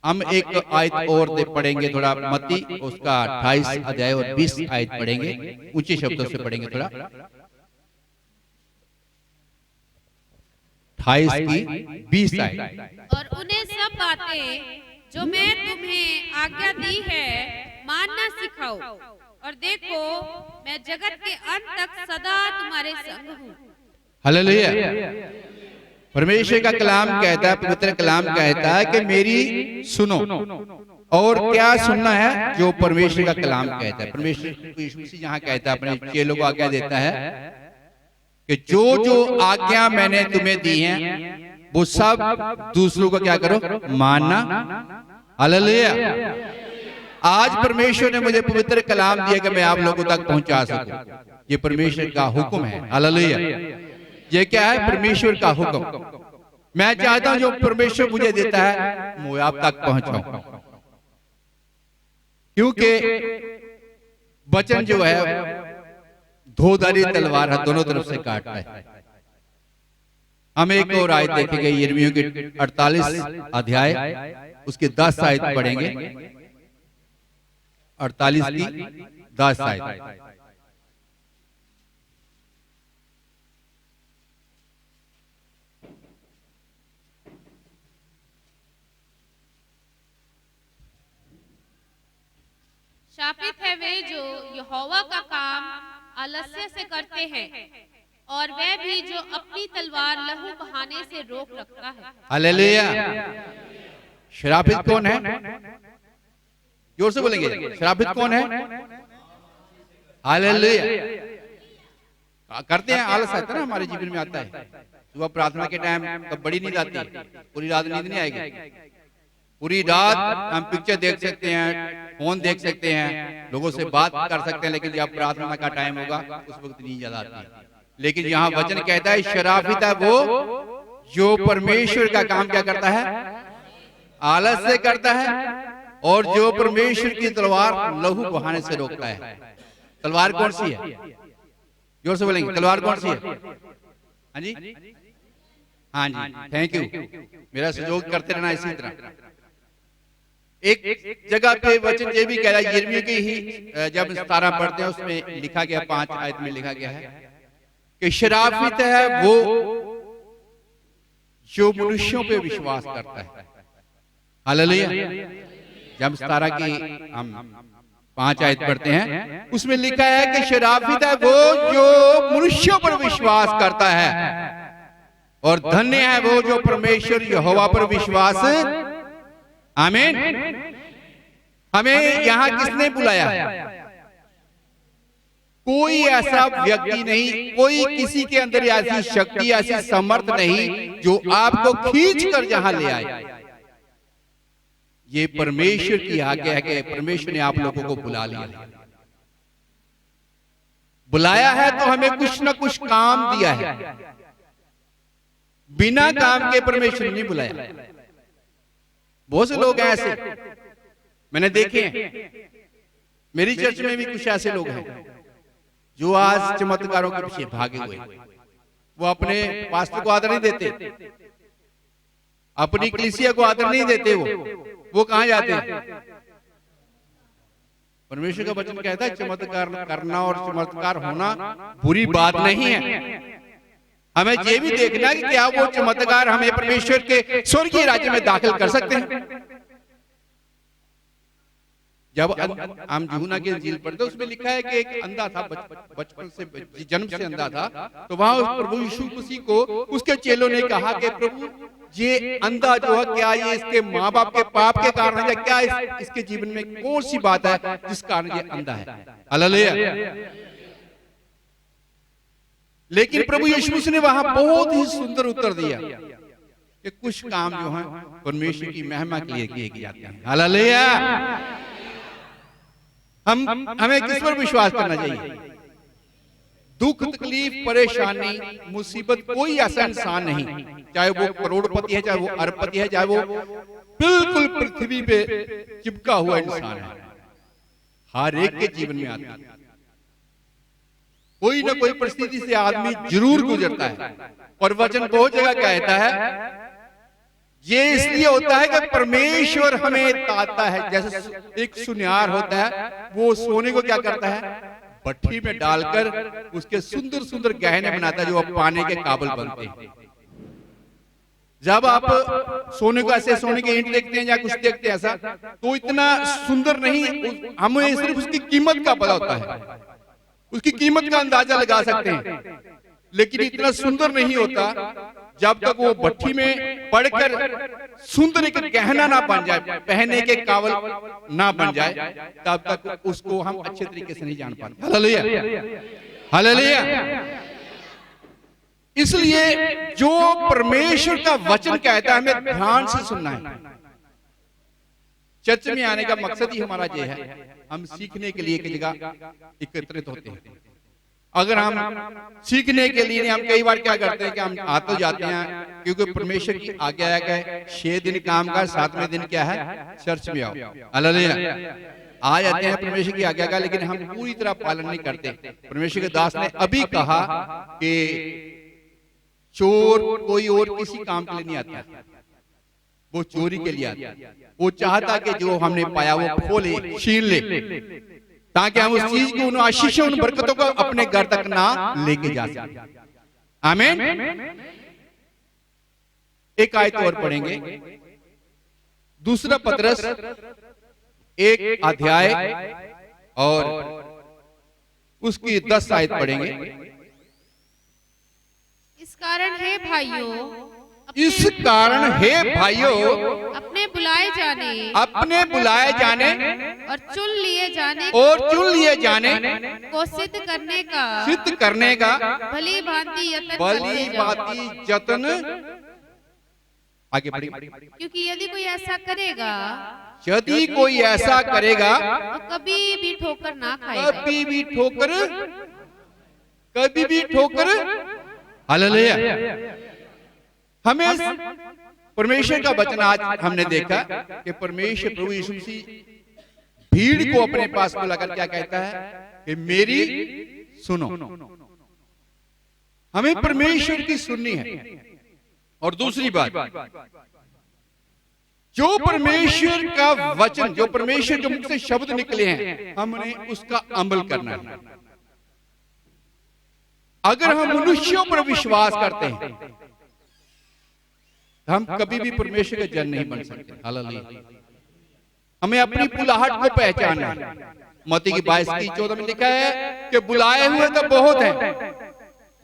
हम एक आयत और पढ़ेंगे थोड़ा, मत्ती उसका 28 अध्याय और 20 आयत पढ़ेंगे, ऊंचे शब्दों से पढ़ेंगे थोड़ा। 28 की 20 आयत। और उन्हें सब बातें जो मैं तुम्हें आज्ञा दी है मानना सिखाओ, और देखो मैं जगत के अंत तक सदा तुम्हारे संग हूँ। हालेलुया। परमेश्वर का कलाम कहता है, पवित्र कलाम कहता है कि मेरी सुनो। और क्या सुनना है? जो परमेश्वर का कलाम कहता है। परमेश्वर यीशु मसीह यहाँ कहता है, अपने चेलों को आज्ञा देता है कि जो जो आज्ञा मैंने तुम्हें दी है वो सब दूसरों को क्या करो? मानना। हालेलुया। आज परमेश्वर ने मुझे पवित्र कलाम दिया कि मैं आप लोगों तक पहुंचा सकूं। ये परमेश्वर का हुक्म है। हालेलुया। ये क्या है? परमेश्वर का हुक्म। मैं चाहता हूं जो परमेश्वर मुझे देता है मैं आप तक पहुंचाऊं, क्योंकि वचन जो है धोधारी तलवार है, दोनों तरफ से काटता है। हम एक और आयत देखेंगे, यिर्मयाह के 48 अध्याय उसके 10 आयत पढ़ेंगे। 48 की 10 आयत। शापित है वे जो यहोवा का काम आलस्य से करते हैं, और वह भी जो अपनी तलवार लहू बहाने से रोक रखता है। हालेलुया। श्रापित कौन है? जोर से बोलेंगे, श्रापित कौन है? हालेलुया। करते हैं, आलस आता है ना हमारे जीवन में आता है। सुबह प्रार्थना के टाइम तब बड़ी नींद आती है, पूरी रात नींद नहीं आएगी। पूरी रात हम पिक्चर देख सकते हैं, फोन देख सकते हैं, लोगों से बात कर सकते हैं, लेकिन जब प्रार्थना का टाइम होगा उस वक्त नींद ज्यादा आती है। लेकिन यहाँ वचन कहता है शराफित है वो जो परमेश्वर का काम क्या करता है? आलस से करता है, और जो परमेश्वर की तलवार लहू बहाने से रोकता है। तलवार कौन सी है? जोर से बोलेंगे, तलवार कौन सी है? हाँ जी, हाँ जी, थैंक यू। मेरा सहयोग करते रहना इसी तरह। एक जगह पे वचन ये भी कह रहा है, यिर्मयाह की ही जब 17 पढ़ते हैं उसमें लिखा गया, 5 आयत में लिखा गया है कि शराफित है वो जो मनुष्यों पे विश्वास करता है। हालेलुया। जब 17 की हम 5 आयत पढ़ते हैं उसमें लिखा है कि शराफित है वो जो मनुष्यों पर विश्वास करता है, और धन्य है वो जो परमेश्वर यहोवा पर विश्वास। आमीन। हमें यहां किसने बुलाया? कोई ऐसा व्यक्ति नहीं, कोई किसी के अंदर ऐसी शक्ति, ऐसी समर्थ नहीं जो आपको खींच कर जहां ले आए। ये परमेश्वर की आज्ञा है कि परमेश्वर ने आप लोगों को बुला लिया। बुलाया है तो हमें कुछ ना कुछ काम दिया है। बिना काम के परमेश्वर नहीं बुलाया। बहुत से लोग हैं ऐसे, मैंने देखे हैं। मेरी चर्च में भी कुछ ऐसे लोग हैं जो आज चमत्कारों के पीछे भागे हुए। वो अपने पास्टर को आदर नहीं देते, अपनी कलीसिया को आदर नहीं देते। वो कहां जाते हैं? परमेश्वर का वचन कहता है चमत्कार करना और चमत्कार होना बुरी बात नहीं है। हमें ये भी देखना कि क्या वो चमत्कार हमें परमेश्वर के स्वर्गीय राज्य में दाखिल कर सकते हैं। जब हम यूहन्ना की इंजील पढ़ते उसमें लिखा है कि एक अंधा था, बचपन से जन्म से अंधा था। तो वहां प्रभु यीशु मसीह को उसके चेलों ने कहा कि प्रभु ये अंधा जो है, क्या ये इसके माँ बाप के पाप के कारण है, क्या इसके जीवन में कौन सी बात है जिस कारण ये अंधा है? हालेलुया। लेकिन प्रभु यीशु मसीह ने वहां बहुत ही सुंदर उत्तर दिया कि कुछ काम जो है परमेश्वर की महिमा के लिए किए जाते हैं। हालेलुया। हमें किस पर विश्वास करना चाहिए? दुख, तकलीफ, परेशानी, मुसीबत, कोई ऐसा इंसान नहीं, चाहे वो करोड़पति है, चाहे वो अरबपति है, चाहे वो बिल्कुल पृथ्वी पे चिपका हुआ इंसान है, हर एक के जीवन में आता है। कोई ना कोई परिस्थिति से आदमी जरूर गुजरता है। और वचन बहुत जगह कहता है ये इसलिए होता है कि परमेश्वर हमें ताता है। जैसे एक सुनियार होता है, वो सोने को क्या करता है, भट्ठी में डालकर उसके सुंदर सुंदर गहने बनाता है जो अब पाने के काबिल बनते हैं। जब आप सोने को ऐसे सोने के ईंट देखते हैं या कुछ देखते हैं ऐसा, तो इतना सुंदर नहीं, हमें सिर्फ उसकी कीमत का पता होता है, उसकी कीमत का अंदाजा लगा सकते हैं, लेकिन इतना सुंदर नहीं होता जब तक वो भट्ठी में पड़कर सुंदर एक गहना ना बन जाए, पहनने के काबिल ना बन जाए, तब तक उसको हम अच्छे तरीके से नहीं जान पाते। Hallelujah, hallelujah. इसलिए जो परमेश्वर का वचन कहता है हमें ध्यान से सुनना है। चर्च में आने का मकसद ही हमारा ये है, हम सीखने के लिए एक जगह एकत्रित होते हैं। अगर हम सीखने के लिए नहीं, हम कई बार क्या करते हैं कि हम आ तो जाते हैं, क्योंकि परमेश्वर की आज्ञा है 6 दिन काम का, 7वें दिन क्या है, चर्च में आओ। हालेलुया। आ जाते हैं परमेश्वर की आज्ञा का, लेकिन हम पूरी तरह पालन नहीं करते। परमेश्वर के दास ने अभी कहा कि चोर कोई और किसी काम के लिए नहीं आता, वो चोरी के लिए आता। वो चाहता कि जो हमने पाया वो खोले, छीन ले, ताकि हम उस चीज को, उन आशीषों, उन बरकतों को अपने घर तक ना लेके जा सके। आमीन। एक आयत और पढ़ेंगे, दूसरा पतरस 1 अध्याय और उसकी 10 आयत पढ़ेंगे। इस कारण है भाइयों, अपने बुलाए जाने और चुन लिए जाने को सिद्ध करने का भली भांति यत्न आगे बढ़िए। क्योंकि यदि कोई ऐसा करेगा तो कभी भी ठोकर ना खाएगा। कभी भी ठोकर। हालेलुया। हमें परमेश्वर का वचन आज हमने देखा कि परमेश्वर प्रभु यीशु मसीह भीड़ को अपने पास बुलाकर क्या कहता है कि मेरी सुनो। हमें परमेश्वर की सुननी है। और दूसरी बात, जो परमेश्वर का वचन, जो परमेश्वर के मुख से शब्द निकले हैं, हमने उसका अमल करना है। अगर हम मनुष्यों पर विश्वास करते हैं, हम कभी भी परमेश्वर के जन नहीं बन सकते। हालेलुया। हमें अपनी बुलाहट को पहचानना है। मत्ती की 22:14 में लिखा है कि बुलाए हुए तो बहुत हैं,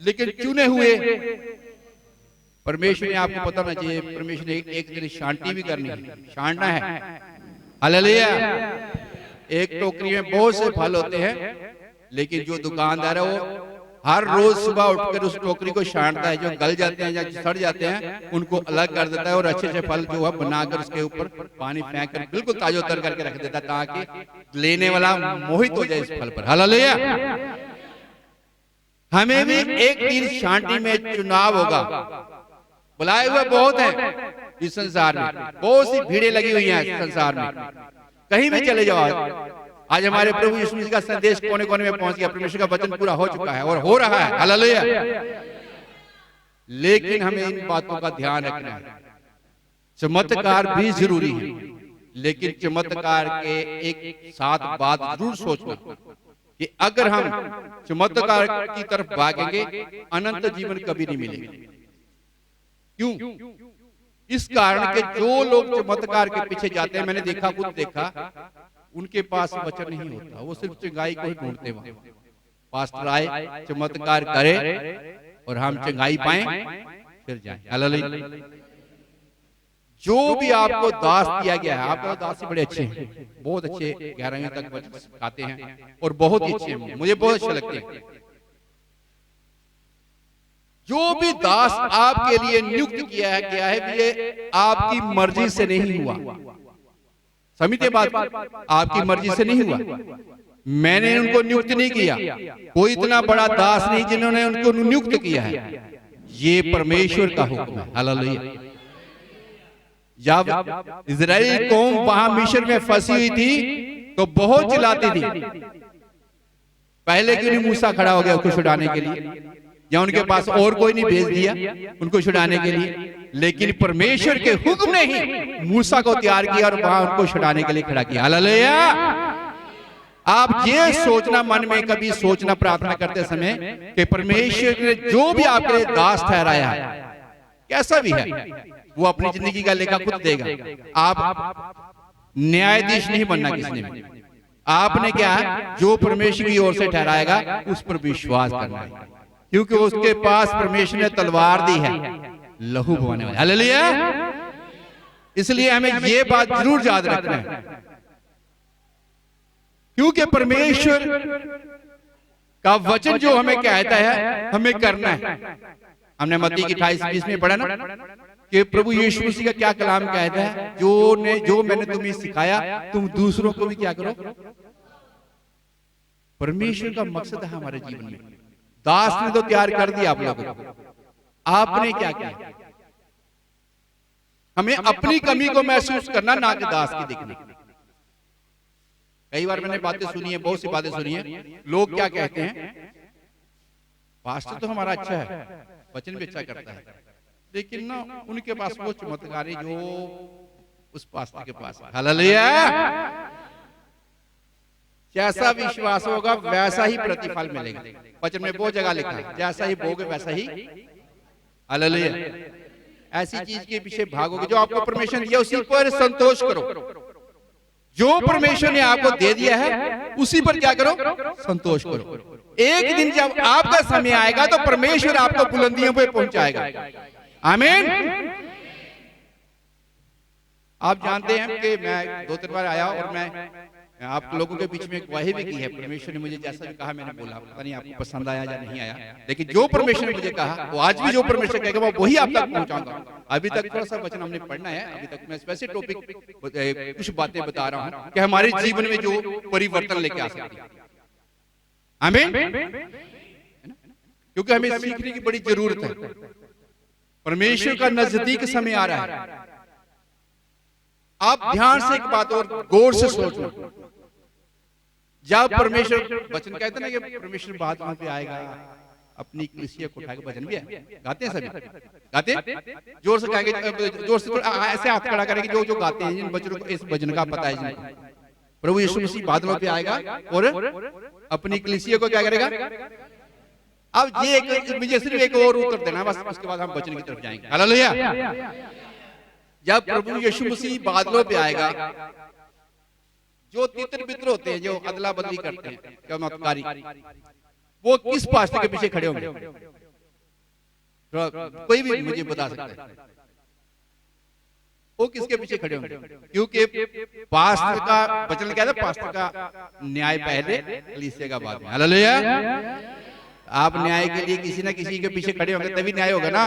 लेकिन चुने हुए परमेश्वर ने, आपको पता होना चाहिए, परमेश्वर ने एक दिन शांति भी करनी है, छांटना है। हालेलुया। एक टोकरी में बहुत से फल होते हैं, लेकिन जो दुकानदार है वो हर रोज सुबह उठकर उस टोकरी को छांटता है। जो गल जाते हैं या सड़ जाते हैं उनको अलग कर देता है और अच्छे से फल जो है बनाकर उसके ऊपर पानी फेंक कर बिल्कुल ताजा उतर करके रख देता है, ताकि लेने वाला मोहित हो जाए इस फल पर। हालेलुया। हमें भी एक दिन शांति में चुनाव होगा। बुलाए हुए बहुत हैं इस संसार में, बहुत सी भीड़ें लगी हुई हैं इस संसार में, कहीं भी चले जाओ। आज हमारे प्रभु यीशु मसीह का संदेश कोने कोने में पहुंच गया, परमेश्वर का वचन पूरा हो चुका है और हो रहा है। हालेलुया। लेकिन हमें इन बातों का ध्यान रखना है। चमत्कार भी जरूरी है, लेकिन चमत्कार के एक साथ बात जरूर सोचना कि अगर हम चमत्कार की तरफ भागेंगे, अनंत जीवन कभी नहीं मिलेगा। क्यों? इस कारण के जो लोग चमत्कार के पीछे जाते हैं, मैंने देखा, खुद देखा, उनके पास वचन नहीं होता, वो सिर्फ चंगाई को ही ढूंढते वहां। पास्टर आए, चमत्कार करे और हम चंगाई पाएं, फिर जाएं। हालेलुया। जो भी आपको दास दिया गया है, आपका दास ही बड़े अच्छे हैं, बहुत अच्छे 11वीं तक वचन सिखाते हैं और बहुत ही अच्छे हैं, मुझे बहुत अच्छे लगते हैं। जो भी दास आपके लिए नियुक्त किया है ये आपकी मर्जी से नहीं हुआ। समझते बात? आपकी मर्जी से नहीं हुआ। मैंने उनको नियुक्त नहीं किया, कोई इतना बड़ा दास नहीं जिन्होंने उनको नियुक्त किया है। ये परमेश्वर का हुक्म है। हालेलुया। जब इजराइल कौम वहां मिस्र में फंसी हुई थी तो बहुत चिल्लाती थी। पहले क्यों नहीं मूसा खड़ा हो गया उसको छुड़ाने के लिए? या उनके पास और कोई नहीं भेज दिया उनको छुड़ाने के लिए, लेकिन परमेश्वर के हुक्म ने ही मूसा को तैयार किया और वहां उनको छुड़ाने के लिए खड़ा किया। हालेलुया। आप ये सोचना मन में कभी सोचना प्रार्थना करते समय कि परमेश्वर ने जो भी आपके लिए दास ठहराया है, कैसा भी है, वो अपनी जिंदगी का लेखा खुद देगा। आप न्यायाधीश नहीं बनना किसने भी। आपने क्या है, जो परमेश्वर की ओर से ठहराएगा उस पर विश्वास करना है, क्योंकि उसके पास परमेश्वर ने तलवार दी है लहू बहाने वाली। हालेलुया। इसलिए हमें ये बात जरूर याद रखना है, क्योंकि परमेश्वर का वचन जो हमें कहता है हमें करना है। हमने मत्ती की 28:20 में पढ़ा ना कि प्रभु यीशु मसीह का क्या कलाम कहता है, जो मैंने तुम्हें सिखाया तुम दूसरों को भी क्या करो। परमेश्वर का मकसद है हमारे जीवन में। दास ने तो तैयार कर दिया आप लोगों को, आपने क्या किया। हमें अपनी कमी को महसूस करना, ना कि दास की दिखनी। कई बार मैंने बातें सुनी है, बहुत सी बातें सुनी है, लोग क्या कहते हैं, पास्टर तो हमारा अच्छा है, वचन भी अच्छा करता है, लेकिन ना उनके पास वो चमत्कार है जो उस पास्टर के पास। हालेलुया। जैसा विश्वास होगा वैसा ही प्रतिफल मिलेगा। वचन में बहुत जगह लिखा है, जैसा ही बोगे वैसा ही। हालेलुया। ऐसी चीज के पीछे भागोगे जो आपको परमेश्वर दिया, उसी पर संतोष करो। जो परमेश्वर ने आपको दे दिया है उसी पर क्या करो, संतोष करो। एक दिन जब आपका समय आएगा तो परमेश्वर आपको बुलंदियों पे पहुंचाएगा। आमीन। आप जानते हैं कि मैं 2-3 बार आया और मैं आप लोगों के बीच में गवाही भी की है। परमेश्वर ने मुझे जैसा भी कहा मैंने बोला, पता नहीं आपको पसंद आया या नहीं आया, लेकिन जो परमेश्वर ने मुझे कहा वो आज भी जो परमेश्वर कहेगा वो वही आप तक पहुंचाऊंगा। अभी तक थोड़ा सा वचन हमने पढ़ना है, अभी तक मैं वैसे टॉपिक कुछ बातें बता रहा हूं कि हमारे जीवन में जो परिवर्तन लेके आ सकती है। आमीन। क्योंकि हमें सीखने की बड़ी जरूरत है। परमेश्वर का नजदीक समय आ रहा है। आप ध्यान से एक बात और गौर से सोचो, जब परमेश्वर वचन कहते ना कि परमेश्वर बाद में आएगा अपनी कलीसिया को उठाएगा, भजन भी है, गाते हैं सभी, गाते जोर से गाएंगे, जोर से ऐसे हाथ खड़ा करेंगे जो जो गाते हैं, जिन बच्चों को इस भजन का पता है जिनको। प्रभु यीशु मसीह बादलों पे आएगा और अपनी कलीसिया को क्या करेगा। अब ये मुझे सिर्फ एक और उत्तर देना, बस उसके बाद हम वचन की तरफ जाएंगे। हालेलुया। जब प्रभु यीशु मसीह बादलों पे आएगा, जो तितर बितर होते हैं, जो अदला बदली करते हैं, चमत्कारी, वो किस पास्टर के पीछे खड़े होंगे? कोई भी मुझे बता सकता है वो किसके पीछे खड़े होंगे? क्योंकि पास्टर का वचन क्या है, पास्टर का न्याय पहले, कलीसिया का बाद में। हालेलुया। आप न्याय के लिए किसी न किसी के पीछे खड़े होंगे तभी न्याय होगा ना।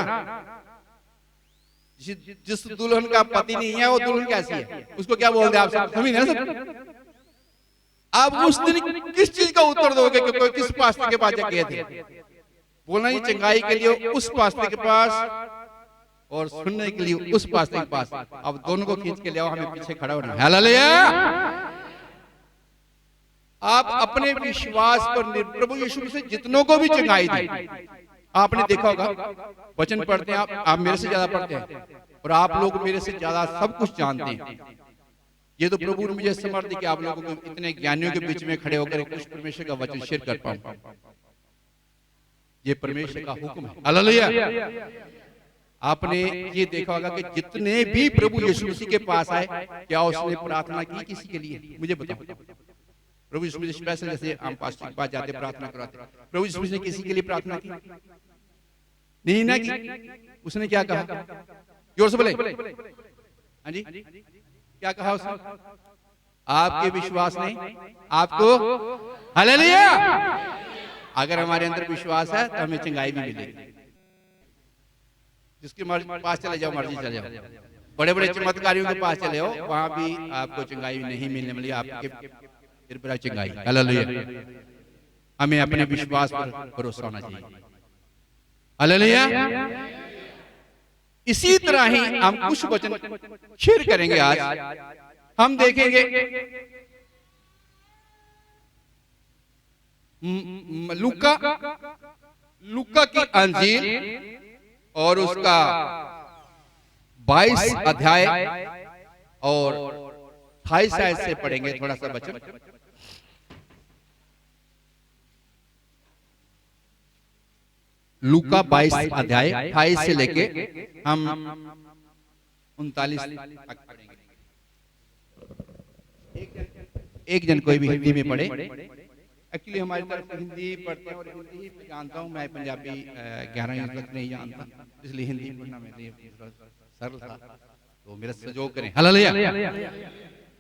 जिस दुल्हन का पति नहीं है वो दुल्हन कैसी है, उसको क्या बोलते हैं आप सब समझ रहे हैं। आप उस दिन किस चीज का उत्तर दोगे कि कोई किस पास्टर के पास गए थे? बोलना ही चंगाई के लिए उस पास्टर के पास और सुनने के लिए उस पास्टर के पास। अब दोनों को खींच के ले आओ, हमें पीछे खड़ा होना है। हालेलुया। आप अपने विश्वास पर प्रभु यीशु से जितनों को भी चंगाई दी, आपने देखा होगा, वचन पढ़ते हैं आप मेरे से ज्यादा पढ़ते हैं और आप लोग मेरे से ज्यादा सब कुछ जानते हैं। ये तो प्रभु ने मुझे समर्थ दी कि आप लोगों को इतने ज्ञानियों के बीच में खड़े होकर कुछ परमेश्वर का वचन शेयर कर पाऊं। ये परमेश्वर का हुक्म है। हालेलुया। आपने ये देखा होगा कि जितने भी प्रभु यीशु मसीह के पास आए, क्या उसने प्रार्थना की किसी के लिए? मुझे बताओ। प्रभु यीशु मसीह स्पेशल जैसे हम पास्टर के पास जाते प्रार्थना कराते, प्रभु यीशु मसीह ने किसी के लिए प्रार्थना की? नहीं ना की। उसने क्या कहा? जोर से बोले। हाँ जी, क्या कहा उसने? आपके विश्वास ने आपको। हालेलुया। अगर हमारे अंदर विश्वास है तो हमें चंगाई भी मिलेगी। जिसके पास चले जाओ, मर्जी चले जाओ, बड़े बड़े चमत्कारियों के पास चले जाओ, वहां भी आपको चंगाई नहीं मिलने वाली, आपके फिर बड़ा चंगाई। हालेलुया। हमें अपने विश्वास पर भरोसा होना चाहिए। हालेलुया। इसी तरह ही हम कुछ वचन शेयर करेंगे आज। हम देखेंगे लूका लूका की अंजील और उसका 22 अध्याय और 28 आयत से पढ़ेंगे थोड़ा सा वचन। लूका 22 अध्याय 28 से लेके हम 39 तक पढ़ेंगे। एक जन कोई भी हिंदी में पढ़े। एक्चुअली हमारी तरफ हिंदी पढ़ते हैं और हिंदी ही जानता हूँ मैं, पंजाबी 11वीं तक नहीं जानता, इसलिए हिंदी पढ़ना मेरे लिए सरल था, तो मेरा सहयोग करें। हालेलुया।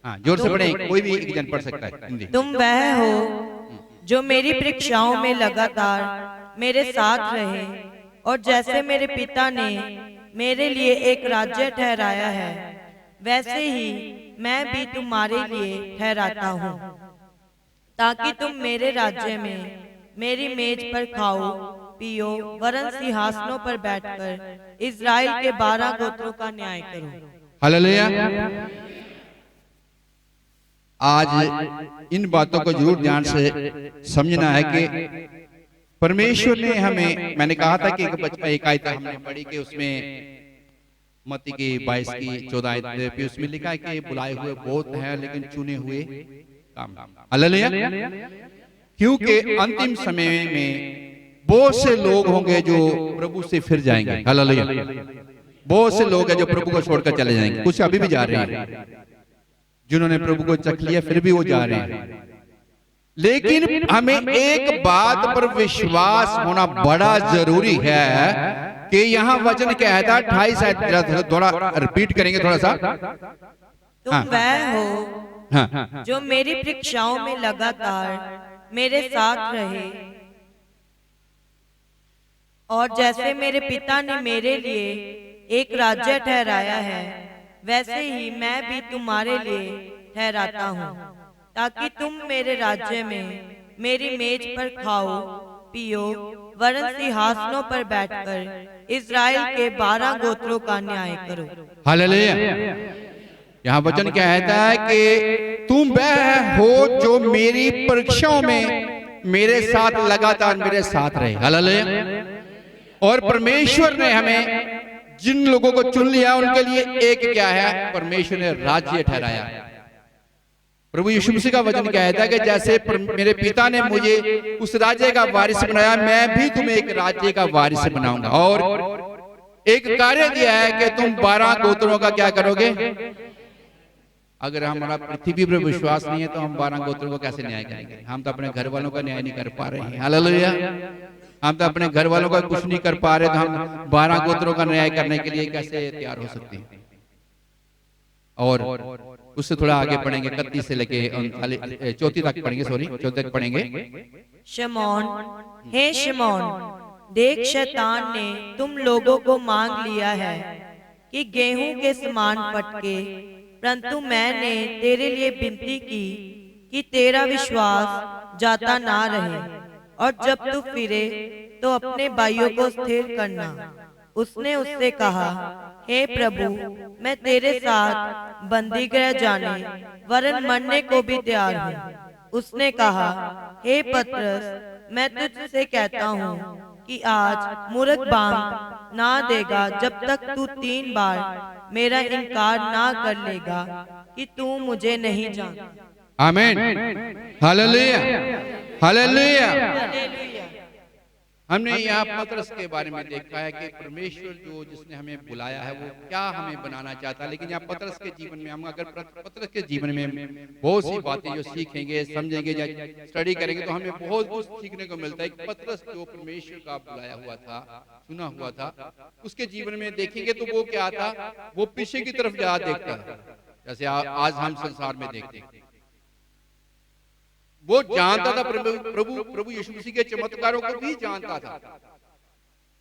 हाँ, जोर से पढ़ें, कोई भी एक जन पढ़ सकता है हिंदी। तुम वह हो जो मेरी परीक्षाओं में लगातार मेरे साथ रहे, और जैसे मेरे पिता ने मेरे लिए एक राज्य ठहराया है, वैसे ही मैं भी तुम्हारे लिए ठहराता हूँ, ताकि तुम मेरे राज्य में मेरी मेज पर खाओ पियो, वरन सिंहासनों पर बैठकर इज़राइल के 12 गोत्रों का न्याय करो। हालेलुया। आज इन बातों को जरूर ध्यान से समझना है कि परमेश्वर ने हमें, मैंने कहा था कि एक आयत हमने पढ़ी कि उसमें मत्ती की 22 की 14 आयत पे उसमें लिखा है कि बुलाए हुए बहुत हैं लेकिन चुने हुए कम। हालेलुया। क्योंकि अंतिम समय में बहुत से लोग होंगे जो प्रभु से फिर जाएंगे। हालेलुया। बहुत से लोग हैं जो प्रभु को छोड़कर चले जाएंगे, कुछ अभी भी जा रहे हैं, जिन्होंने प्रभु को चख लिया फिर भी वो जा रहे हैं। लेकिन हमें एक बात पर विश्वास होना बड़ा जरूरी है कि यहाँ वचन कहता है 28 थोड़ा रिपीट करेंगे थोड़ा सा। तुम वह हो जो मेरी परीक्षाओं में लगातार मेरे साथ रहे, और जैसे मेरे पिता ने मेरे लिए एक राज्य ठहराया है, वैसे ही मैं भी तुम्हारे लिए ठहराता हूँ, ताकि तुम मेरे राज्य में मेरी मेज पर खाओ पियो, वरन सिंहासनों पर बैठकर इज़राइल के 12 गोत्रों का न्याय करो। हालेलुया। यहाँ वचन कहता है कि तुम वह हो जो मेरी परीक्षाओं में मेरे साथ लगातार मेरे साथ रहे। हालेलुया। और परमेश्वर ने हमें जिन लोगों को चुन लिया उनके लिए एक क्या है, परमेश्वर ने राज्य ठहराया। प्रभु यीशु मसीह का वचन कहता है कि जैसे मेरे पिता ने मुझे उस राज्य का वारिस बनाया, मैं भी तुम्हें एक राज्य का वारिस बनाऊंगा। और एक कार्य दिया है कि तुम 12 गोत्रों का क्या करोगे। अगर हमारा पृथ्वी पर विश्वास नहीं है तो हम 12 गोत्रों को कैसे न्याय करेंगे। हम तो अपने घर वालों का न्याय नहीं कर पा रहे हैं। हालेलुया। हम तो अपने घर वालों का कुछ नहीं कर पा रहे, तो हम 12 गोत्रों का न्याय करने के लिए कैसे तैयार हो सकते हैं। और उससे थोड़ा आगे पढ़ेंगे 31 से लेके 34 तक पढ़ेंगे, सॉरी 34 तक पढ़ेंगे। शमौन, हे शमौन, देख शैतान ने तुम लोगों को मांग लिया है कि गेहूं के समान फटके, परंतु मैंने तेरे लिए विनती की कि तेरा विश्वास जाता ना रहे, और जब तू फिरे तो अपने भाइयों को स्थिर करना। उसने उससे कहा, हे प्रभु, मैं तेरे साथ बंदीगृह जाने वरन मरने को भी तैयार हूँ। उसने कहा, हे पतरस, मैं तुझसे कहता हूँ कि आज मूर्ख बांग ना देगा जब तक तू 3 बार मेरा इनकार ना कर लेगा कि तू मुझे नहीं जानता। आमीन। हालेलुया। हालेलुया। हमने यहाँ पतरस के बारे में देखा है कि परमेश्वर जो जिसने हमें बुलाया है वो क्या हमें बनाना चाहता है। लेकिन यहाँ पतरस के जीवन में हम अगर पतरस के जीवन में बहुत सी बातें जो सीखेंगे, समझेंगे, स्टडी करेंगे तो हमें बहुत कुछ सीखने को मिलता है। पतरस जो परमेश्वर का बुलाया हुआ था, चुना हुआ था, उसके जीवन में देखेंगे तो वो क्या था, वो पीछे की तरफ जा देखता था, जैसे आज हम संसार में देखते हैं। वो जानता था प्रभु यीशु मसीह के चमत्कारों को भी जानता था।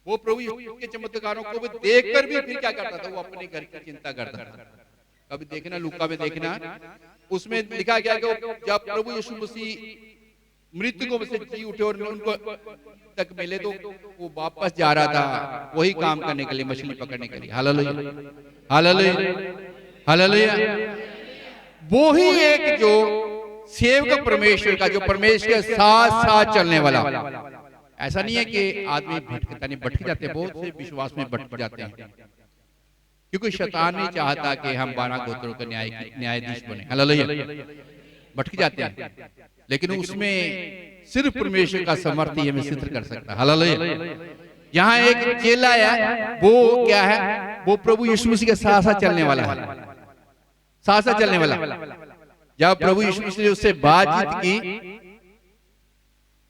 वो प्रभु यीशु के चमत्कारों को भी देखकर भी फिर क्या करता था, वो अपने घर की चिंता करता था। कभी देखना लूका में देखना, उसमें लिखा गया कि जब प्रभु यीशु मसीह मृतकों में से जी उठे और उनको तक मिले तो वो वापस जा रहा था वही काम करने के लिए, मछली पकड़ने के लिए। हालेलुया। हालेलुया। हालेलुया। वो ही एक जो सेवक परमेश्वर का, जो परमेश्वर के साथ साथ चलने वाला, ऐसा नहीं है कि आदमी भटकता नहीं, भटक जाते हैं, बहुत से विश्वास में भटक जाते हैं, क्योंकि शैतान नहीं चाहता कि हम 12 गोत्रों का न्यायाधीश बने। हालेलुया, भटक जाते हैं, लेकिन उसमें सिर्फ परमेश्वर का समर्थ ही हमें सिद्ध कर सकता है। हालेलुया। यहाँ एक चेला है, वो क्या है, वो प्रभु यीशु मसीह के साथ साथ चलने वाला है, साथ साथ चलने वाला। जब प्रभु यीशु मसीह ने उससे बातचीत की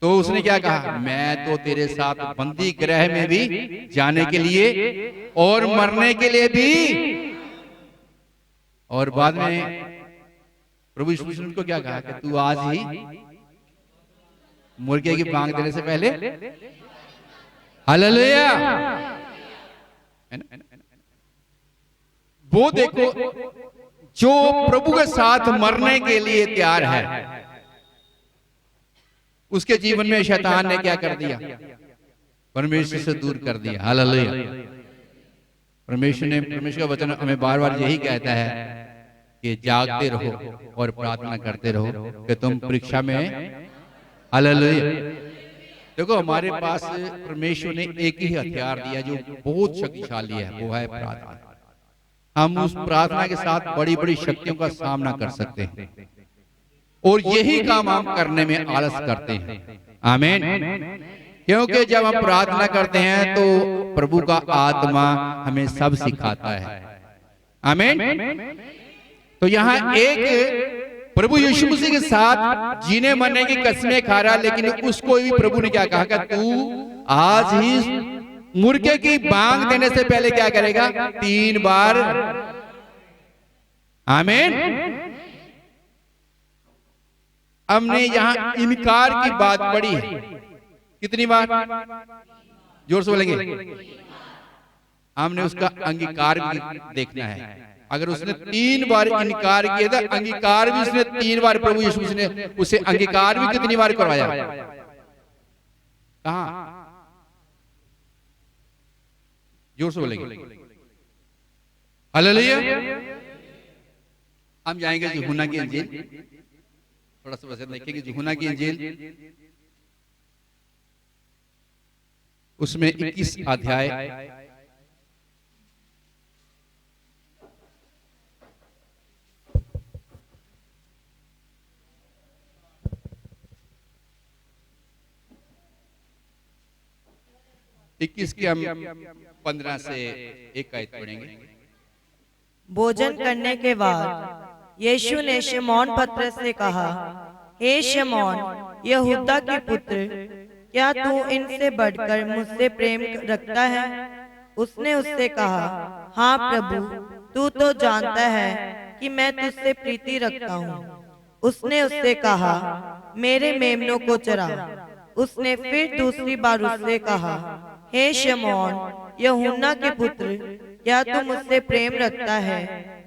तो उसने क्या कहा, मैं तो तेरे साथ बंदी गृह में भी जाने के लिए और मरने के लिए भी। और बाद में प्रभु यीशु मसीह ने उनको क्या कहा कि तू आज ही मुर्गे की बांग देने से पहले। हालेलुया। वो देखो, जो प्रभु के साथ मरने के लिए तैयार है, उसके जीवन में शैतान ने क्या कर दिया, परमेश्वर से दूर कर दिया। हालेलुया। परमेश्वर का वचन हमें बार बार यही कहता है कि जागते रहो और प्रार्थना करते रहो कि तुम परीक्षा में। हालेलुया। देखो, हमारे पास परमेश्वर ने एक ही हथियार दिया जो बहुत शक्तिशाली है, वो है प्रार्थना। हम उस प्रार्थना के साथ बड़ी बड़ी शक्तियों का सामना कर सकते हैं, और यही काम हम करने में आलस करते हैं। आमीन। क्योंकि जब हम प्रार्थना करते हैं तो प्रभु का आत्मा हमें सब सिखाता है। आमीन। तो यहाँ एक प्रभु यीशु मसीह के साथ जीने मरने की कसमें खा रहा, लेकिन उसको भी प्रभु ने क्या कहा कि तू आज ही मुर्गे की बांग देने से पहले क्या करेगा, 3 बार। आमीन। हमने यहाँ इनकार की बात पढ़ी है, कितनी बार, जोर से बोलेंगे। हमने उसका अंगीकार भी देखना है। अगर उसने 3 बार इनकार किया था, अंगीकार भी उसने 3 बार, प्रभु यीशु मसीह ने उसे अंगीकार भी कितनी बार करवाया, कहां, जोर से बोलेंगे। हालेलुया। हम जाएंगे यूहन्ना की इंजील, थोड़ा सा वचन देखेंगे। यूहन्ना की इंजील उसमें 21 अध्याय के हम 15 से 1 आयत पढ़ेंगे। भोजन करने के बाद यीशु ने शमौन पतरस से कहा, हे शमौन यहूदा के पुत्र, क्या तू इनसे बढ़कर मुझसे प्रेम रखता है? उसने उससे कहा, हाँ प्रभु, तू तो जानता है कि मैं तुझसे प्रीति रखता हूँ। उसने उससे कहा, मेरे मेमनों को चरा। उसने फिर दूसरी बार उससे कहा, हे शमौन यूहन्ना के पुत्र, क्या तू मुझसे प्रेम रखता है?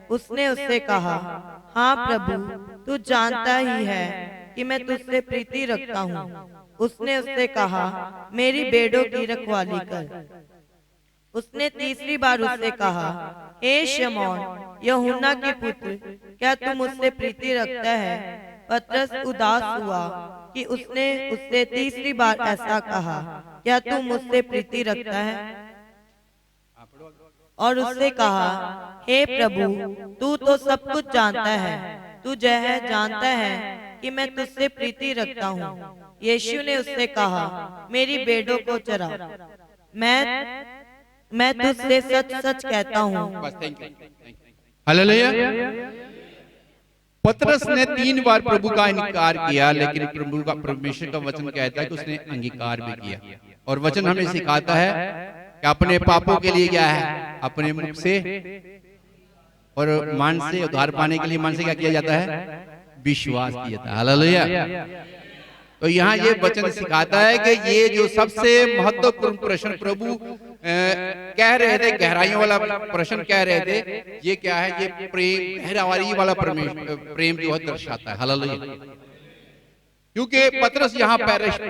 उसने उससे कहा, हाँ प्रभु, तू जानता ही है कि मैं तुझसे प्रीति रखता हूँ। उसने उससे कहा, मेरी भेड़ों की रखवाली कर। उसने तीसरी बार उससे कहा, हे शमौन यूहन्ना के पुत्र, क्या तू मुझसे प्रीति रखता है? पतरस उदास हुआ कि उसने उससे तीसरी बार ऐसा कहा, क्या तू मुझसे प्रीति रखता है? और उससे कहा, हे प्रभु, तू तो सब कुछ जानता है, तू यह जानता है कि मैं तुझसे प्रीति रखता हूँ। यीशु ने उससे कहा, मेरी भेड़ों को चरा। मैं तुझसे सच सच कहता हूँ। हालेलुया। पतरस ने 3 बार प्रभु का इनकार किया, लेकिन प्रभु का, परमेश्वर का वचन कहता है कि उसने अंगीकार भी किया। और वचन हमें सिखाता है कि अपने पापों के लिए क्या है, अपने मुख से और मन से उद्धार पाने के लिए मन से क्या किया जाता है, विश्वास किया जाता है। हालेलुया। तो यहाँ ये वचन सिखाता है कि ये जो सबसे महत्वपूर्ण प्रश्न प्रभु कह रहे थे, गहराइयों वाला प्रश्न कह रहे थे, ये क्या है, ये प्रेम, गहराई वाला प्रेम जो है दर्शाता है। हालेलुया। क्योंकि पतरस यहाँ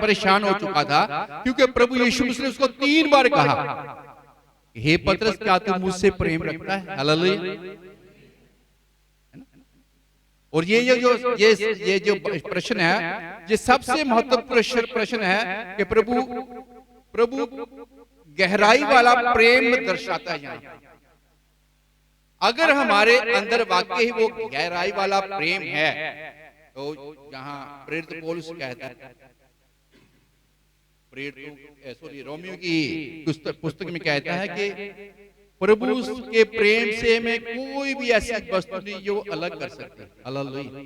परेशान हो चुका था, क्योंकि प्रभु यीशु मसीह ने उसको 3 बार कहा, हे पतरस, क्या तू मुझसे प्रेम रखता है? हालेलुया। और ये जो प्रश्न है, ये सबसे महत्वपूर्ण प्रश्न है कि प्रभु गहराई वाला प्रेम दर्शाता है यहाँ। अगर हमारे अंदर वाकई ही वो गहराई वाला प्रेम है, तो जहां प्रेरित पौलुस कहता है, रोमियो की पुस्तक में कहता है कि प्रभु के प्रेम से हमें कोई भी ऐसी वस्तु नहीं जो अलग कर सकती। हालेलुया,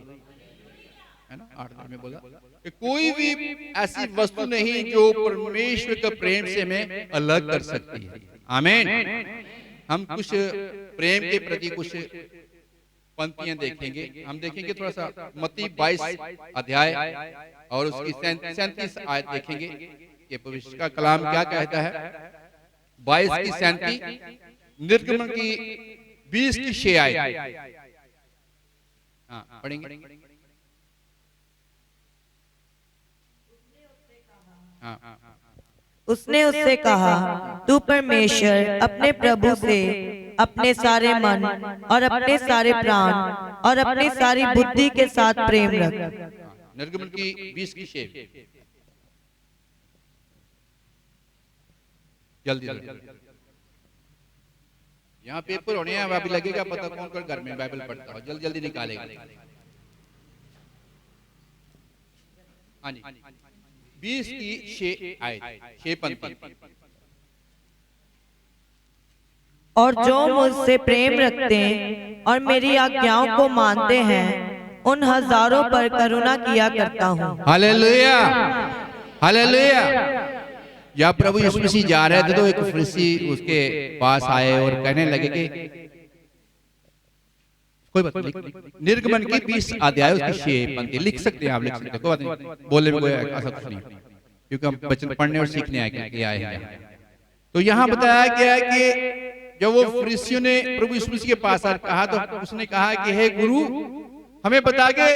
है ना, 8 में बोला कि कोई भी ऐसी वस्तु नहीं जो परमेश्वर के प्रेम से हमें अलग कर सकती है। आमीन। हम कुछ प्रेम के प्रति कुछ पंक्तियां देखेंगे। हम देखेंगे थोड़ा सा मत्ती 22 अध्याय और उसकी 37 आयत देखेंगे कि परमेश्वर का कलाम क्या कहता है। 22 की 37, निर्गमन की 20 की 6 आयत। हाँ, पढ़ेंगे। हाँ, उसने उससे कहा, तू परमेश्वर अपने प्रभु से अपने सारे मन और अपने सारे प्राण और अपनी सारी बुद्धि के साथ प्रेम रख। निर्गमन की 20 की 6, जल्दी यहाँ पेपर होने हैं, अभी लगेगा पता कौन कौन घर में बाइबल पढ़ता हो, जल्दी जल्दी निकालेगा। हाँ जी, 20 की 6 आयत, 6 पंक्ति। और जो मुझसे प्रेम रखते और मेरी आज्ञाओं को मानते हैं, उन हजारों पर करुणा किया करता हूँ। Hallelujah, hallelujah. जब प्रभु यीशु मसीह जा रहे थे तो एक फरीसी उसके पास आए और कहने लगे कि कोई बात नहीं, निर्गमन की 20 अध्याय उसकी 6 पंक्ति लिख सकते हैं, आप लिख सकते हैं, कोई बात नहीं, बोलने में कोई ऐसा कुछ नहीं, क्योंकि हम वचन पढ़ने और सीखने आए हैं। तो यहाँ बताया गया कि जब वो फरीसियों ने प्रभु यीशु मसीह के पास कहा तो उसने कहा कि हे गुरु, हमें बता के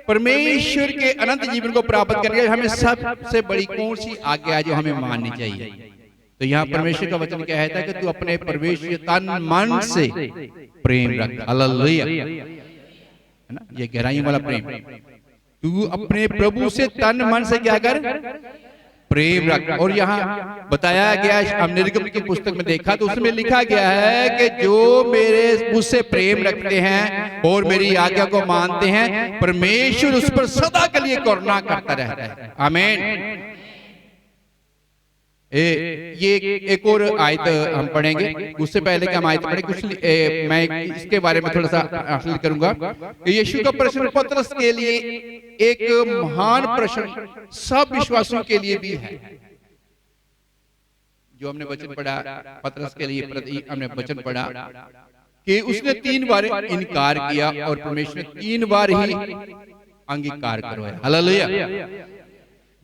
परमेश्वर के अनंत जीवन को प्राप्त करके हमें सबसे बड़ी कौन सी आज्ञा है जो हमें माननी चाहिए। तो यहाँ परमेश्वर का वचन कहता है कि तू अपने परमेश्वर तन मन से प्रेम रख। हालेलुया, है ना, ये गहराई वाला प्रेम। तू अपने प्रभु से तन मन से क्या कर, प्रेम रख। और यहाँ बताया गया, हम निर्गमन की पुस्तक में देखा तो उसमें लिखा गया है कि जो मुझसे प्रेम रखते हैं और मेरी आज्ञा को मानते हैं, परमेश्वर उस पर सदा के लिए करुणा करता रहता है। आमीन। ये एक और आयत हम पढ़ेंगे, उससे पहले कि हम आयत पढ़ें कुछ मैं इसके बारे में थोड़ा सा हासिल करूंगा। यीशु का प्रश्न पतरस के लिए एक महान प्रश्न सब विश्वासियों के लिए भी है। जो हमने वचन पढ़ा पतरस के लिए, हमने वचन पढ़ा कि उसने 3 बार इनकार किया और परमेश्वर ने 3 बार ही अंगीकार करवाया। हालेलुया।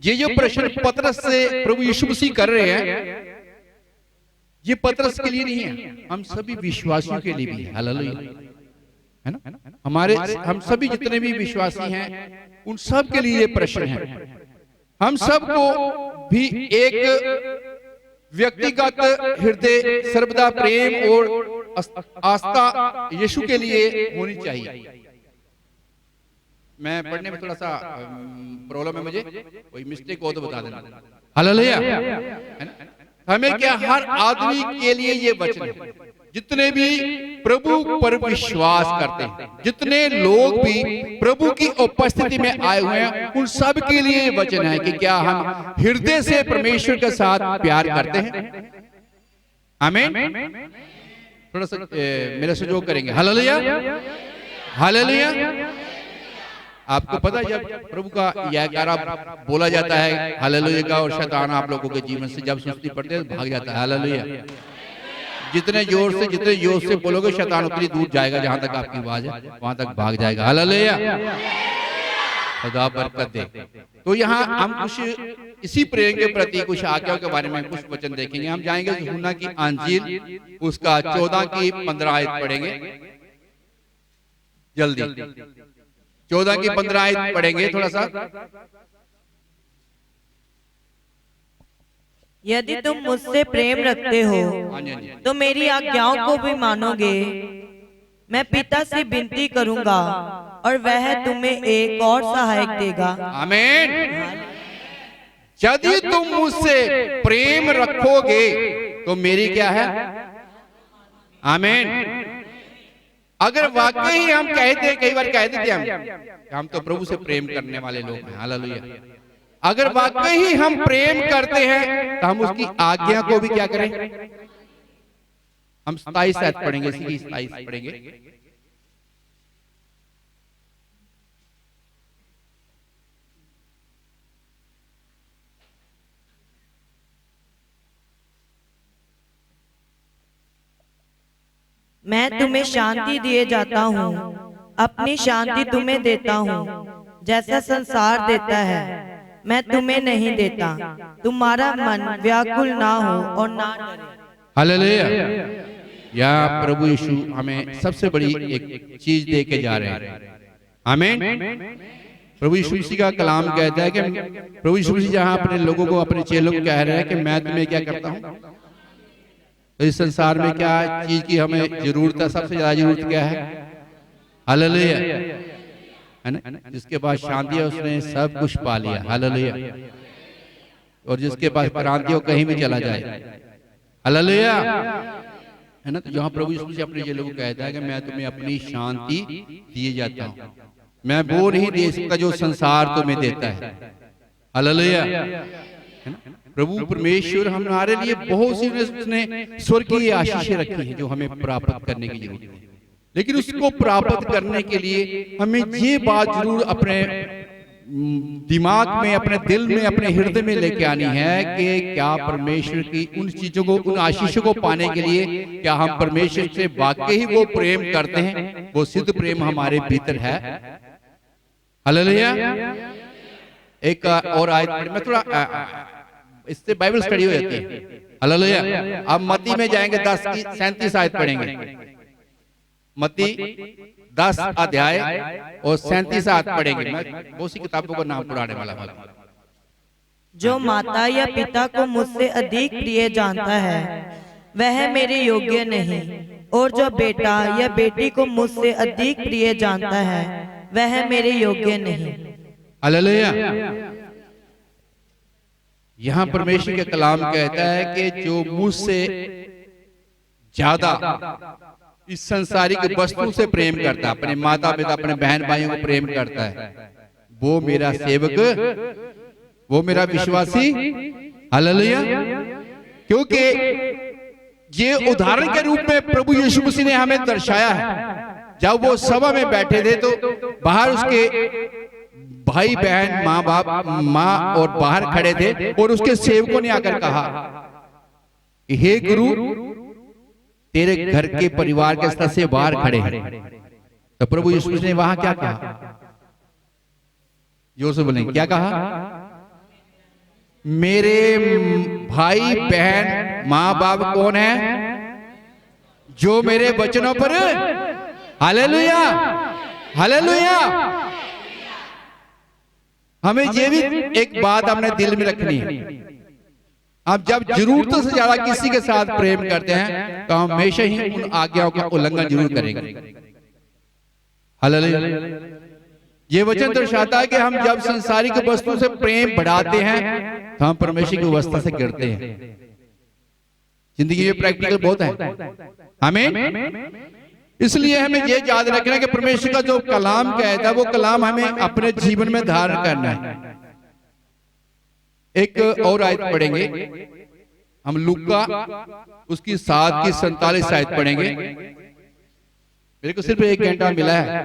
ये जो प्रश्न पतरस से प्रभु यीशु मसीह कर रहे हैं, ये पतरस के लिए नहीं है, हम सभी विश्वासियों के लिए भी है। हालेलुया, है ना। हम सभी जितने भी विश्वासी हैं उन सब के लिए ये प्रश्न है। हम सबको भी एक व्यक्तिगत हृदय सर्वदा प्रेम और आस्था यीशु के लिए होनी चाहिए। मैं पढ़ने में थोड़ा सा प्रॉब्लम है, मुझे कोई मिस्टेक हो तो बता देना। हालेलुया। हमें क्या, हर आदमी के लिए ये वचन है, जितने भी प्रभु पर विश्वास करते हैं, जितने लोग भी प्रभु की उपस्थिति में आए हुए हैं, उन सब के लिए ये वचन है कि क्या हम हृदय से परमेश्वर के साथ प्यार करते हैं। आमीन। थोड़ा सा मेरा सहयोग करेंगे। Hallelujah, hallelujah. आपको पता है जब प्रभु का जयकारा बोला जाता है हालेलुया का, और शैतान आप लोगों के जीवन से जब सुस्ती पड़ती है तो भाग जाता है। हालेलुया। जितने जोर से बोलोगे शैतान उतनी दूर जाएगा, जहां तक आपकी आवाज है वहां तक भाग जाएगा। हालेलुया, खुदा बरकत दे। तो यहाँ हम कुछ इसी प्रेम के प्रति कुछ आज्ञाओं के बारे में कुछ वचन देखेंगे। हम जाएंगे यूहन्ना की अंजील, उसका 14 की 15 आयत पढ़ेंगे। जल्दी 14 की 15 आयत पढ़ेंगे थोड़ा सा। यदि तुम मुझसे प्रेम रखते हो तो मेरी आज्ञाओं को भी मानोगे, मैं पिता से विनती करूंगा और वह तुम्हें एक और सहायक देगा। आमीन। यदि तुम मुझसे प्रेम रखोगे तो मेरी क्या है? आमीन। अगर वाकई ही हम कहते, कई बार कहते थे हम तो प्रभु से प्रेम करने वाले लोग हैं, हालेलुया। अगर वाकई ही हम प्रेम करते हैं तो हम उसकी आज्ञा को भी क्या करें? हम 27 आयत पढ़ेंगे, इसी की 27 पढ़ेंगे। मैं तुम्हें शांति दिए जाता हूँ, अपनी शांति तुम्हें देता हूँ। जैसा संसार देता है मैं तुम्हें नहीं देता। तुम्हारा मन व्याकुल ना हो और ना डरे। हालेलुया। या प्रभु यीशु हमें सबसे बड़ी एक चीज दे के जा रहे हैं। आमीन। प्रभु यीशु मसीह का कलाम कहता है कि प्रभु यीशु मसीह जहां अपने लोगों को, अपने चेलों को कह रहे हैं कि मैं तुम्हें क्या करता हूं। तो इस संसार में क्या चीज की हमें जरूरत है? सबसे ज्यादा जरूरत क्या है? हालेलुया, है ना। जिसके पास शांति है उसने सब कुछ पा लिया। हालेलुया। और जिसके पास क्रांति हो कहीं भी चला जाए। हालेलुया, है ना। तो जहां प्रभु यीशु मसीह अपने चेलों को कहता है कि मैं तुम्हें अपनी शांति दिए जाता हूं, मैं वो नहीं दे सकता जो संसार तुम्हें देता है। हालेलुया, है ना। प्रभु परमेश्वर हमारे लिए बहुत सी उसने स्वर्ग की आशीषें रखी हैं जो हमें प्राप्त करने की जरूरत है। लेकिन उसको प्राप्त करने के लिए हमें ये बात जरूर अपने दिमाग में, अपने दिल में, अपने हृदय में लेके आनी है कि क्या परमेश्वर की उन चीजों को, उन आशीषों को पाने के लिए क्या हम परमेश्वर से वाकई ही वो प्रेम करते हैं? वो सिद्ध प्रेम हमारे भीतर है। हालेलुया। एक और आयत मैं थोड़ा इससे बाइबल स्टडी हो जाती है। हालेलुया। अब मत्ती में जाएंगे, 10 की 37 आयत पढ़ेंगे। मत्ती 10 अध्याय और 37 आयत पढ़ेंगे। मैं बहुत सी किताबों का नाम पढ़ाने वाला हूं। जो माता या पिता को मुझसे अधिक प्रिय जानता है वह मेरे योग्य नहीं, और जो बेटा या बेटी को मुझसे अधिक प्रिय जानता है वह मेरे योग्य नहीं। हालेलुया। यहां परमेश्वर के कलाम कहता है कि जो मुझसे ज्यादा इस संसारिक वस्तु से प्रेम करता है, अपने माता पिता, अपने बहन भाइयों को प्रेम करता है, वो मेरा सेवक, वो मेरा विश्वासी। हालेलुया। क्योंकि ये उदाहरण के रूप में प्रभु यीशु मसीह ने हमें दर्शाया है। जब वो सभा में बैठे थे तो बाहर उसके भाई बहन, माँ बाप, माँ और बाहर खड़े थे और उसके सेवकों ने आकर कहा कि हे गुरु, तेरे घर के परिवार के सदस्य बाहर खड़े हैं। तो प्रभु यीशु ने वहां क्या कहा? जोर से बोलेंगे, क्या कहा? मेरे भाई बहन, माँ बाप कौन है? जो मेरे वचनों पर, हालेलुया, हालेलुया। हमें ये भी एक बात अपने दिल में रखनी है। आप जब जरूरतों से ज्यादा किसी के साथ प्रेम करते हैं तो हम हमेशा ही उन आज्ञाओं का उल्लंघन जरूर करेंगे। हालेलुया। ये वचन दर्शाता है कि हम जब संसारिक वस्तुओं से प्रेम बढ़ाते हैं तो हम परमेश्वर की व्यवस्था से गिरते हैं। जिंदगी में प्रैक्टिकल बहुत है। आमीन। इसलिए हमें ये याद रखना है कि परमेश्वर का जो कलाम कहता है वो कलाम हमें अपने जीवन में धारण करना है। एक और आयत पढ़ेंगे हम, लूका उसकी 7 की 47 आयत पढ़ेंगे। मेरे को सिर्फ 1 घंटा मिला है,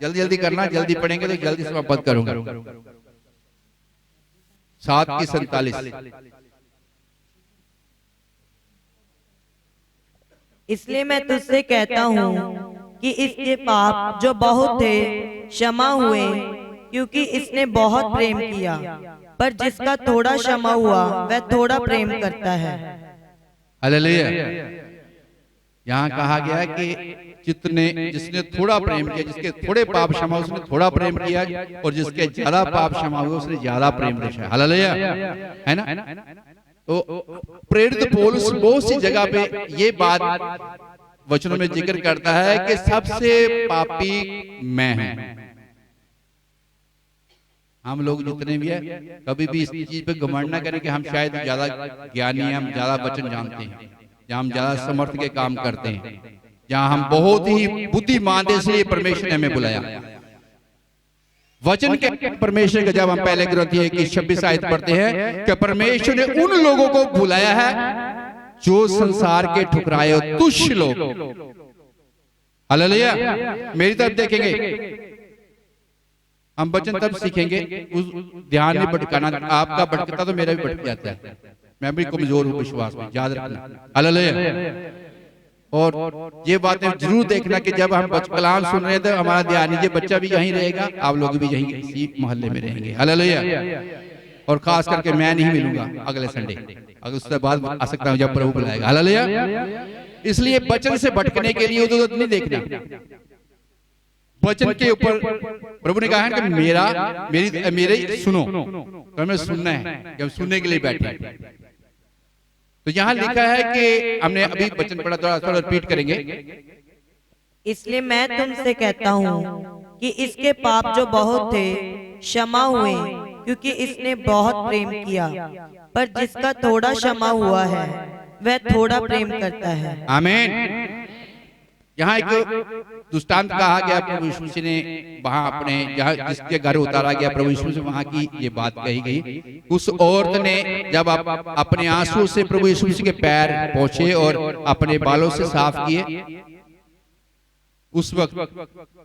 जल्दी जल्दी करना, जल्दी पढ़ेंगे तो जल्दी समाप्त करूंगा। 7 की 47। इसलिए मैं तुझसे कहता हूँ कि इसके पाप जो बहुत थे क्षमा हुए, क्योंकि इसने बहुत प्रेम किया। पर जिसका थोड़ा क्षमा हुआ वह थोड़ा प्रेम करता है। हालेलुया। यहाँ कहा गया कि जिसने थोड़ा प्रेम किया, जिसके थोड़े पाप क्षमा उसने थोड़ा प्रेम किया, और जिसके ज्यादा पाप क्षमा हुए उसने ज्यादा प्रेम दिखाया। हालेलुया, है ना। तो प्रेरित पौलुस बहुत सी जगह पे ये बात वचनों में जिक्र करता है कि सबसे पापी मैं हूं। हम लोग जितने भी है कभी भी इस चीज पे घमंड ना करें कि हम शायद ज्यादा ज्ञानी हैं, हम ज्यादा वचन जानते हैं, जहाँ हम ज्यादा समर्थ के काम करते हैं, जहाँ हम बहुत ही बुद्धिमान थे, इसलिए परमेश्वर ने हमें बुलाया। वचन के परमेश्वर का जब हम पहले ग्रंथी 26 आयत पढ़ते हैं कि परमेश्वर ने उन लोगों को बुलाया है जो संसार के ठुकराए और तुच्छ लोग। हालेलुया। मेरी तरफ देखेंगे, हम वचन तब सीखेंगे, उस ध्यान नहीं भटकाना। आपका भटकता तो मेरा भी भटक जाता है, मैं भी कमजोर हूं विश्वास में, याद रखना। हालेलुया। और ये बातें जरूर देखना कि जब हम कलाम सुन रहे हैं तो हमारा ध्यान, ये बच्चा भी यहीं रहेगा, आप लोग भी यहीं इसी मोहल्ले में रहेंगे। हालेलुया। और खास करके मैं नहीं मिलूंगा अगले संडे, अगर उसके बाद आ सकता हूं जब प्रभु बुलाएगा। हालेलुया। इसलिए वचन से भटकने के लिए उधर नहीं देखना, वचन के ऊपर प्रभु ने कहा है कि मेरे सुनो, तो हमें सुनना है, कि हम सुनने के लिए बैठे। तो यहाँ लिखा है कि हमने अभी वचन पढ़ा, थोड़ा रिपीट करेंगे। इसलिए मैं तुमसे कहता हूँ कि इसके पाप जो बहुत थे क्षमा हुए, क्योंकि इसने बहुत प्रेम किया। पर जिसका थोड़ा क्षमा हुआ है वह थोड़ा प्रेम करता है। आमीन। यहाँ एक दृष्टांत कहा गया, प्रभु यीशु मसीह ने वहां अपने जहाँ जिसके घर उतारा गया प्रभु यीशु मसीह, वहां की ये बात कही गई। उस औरत ने जब अपने आंसू से प्रभु यीशु मसीह के पैर पोंछे और अपने बालों से साफ किए, उस वक्त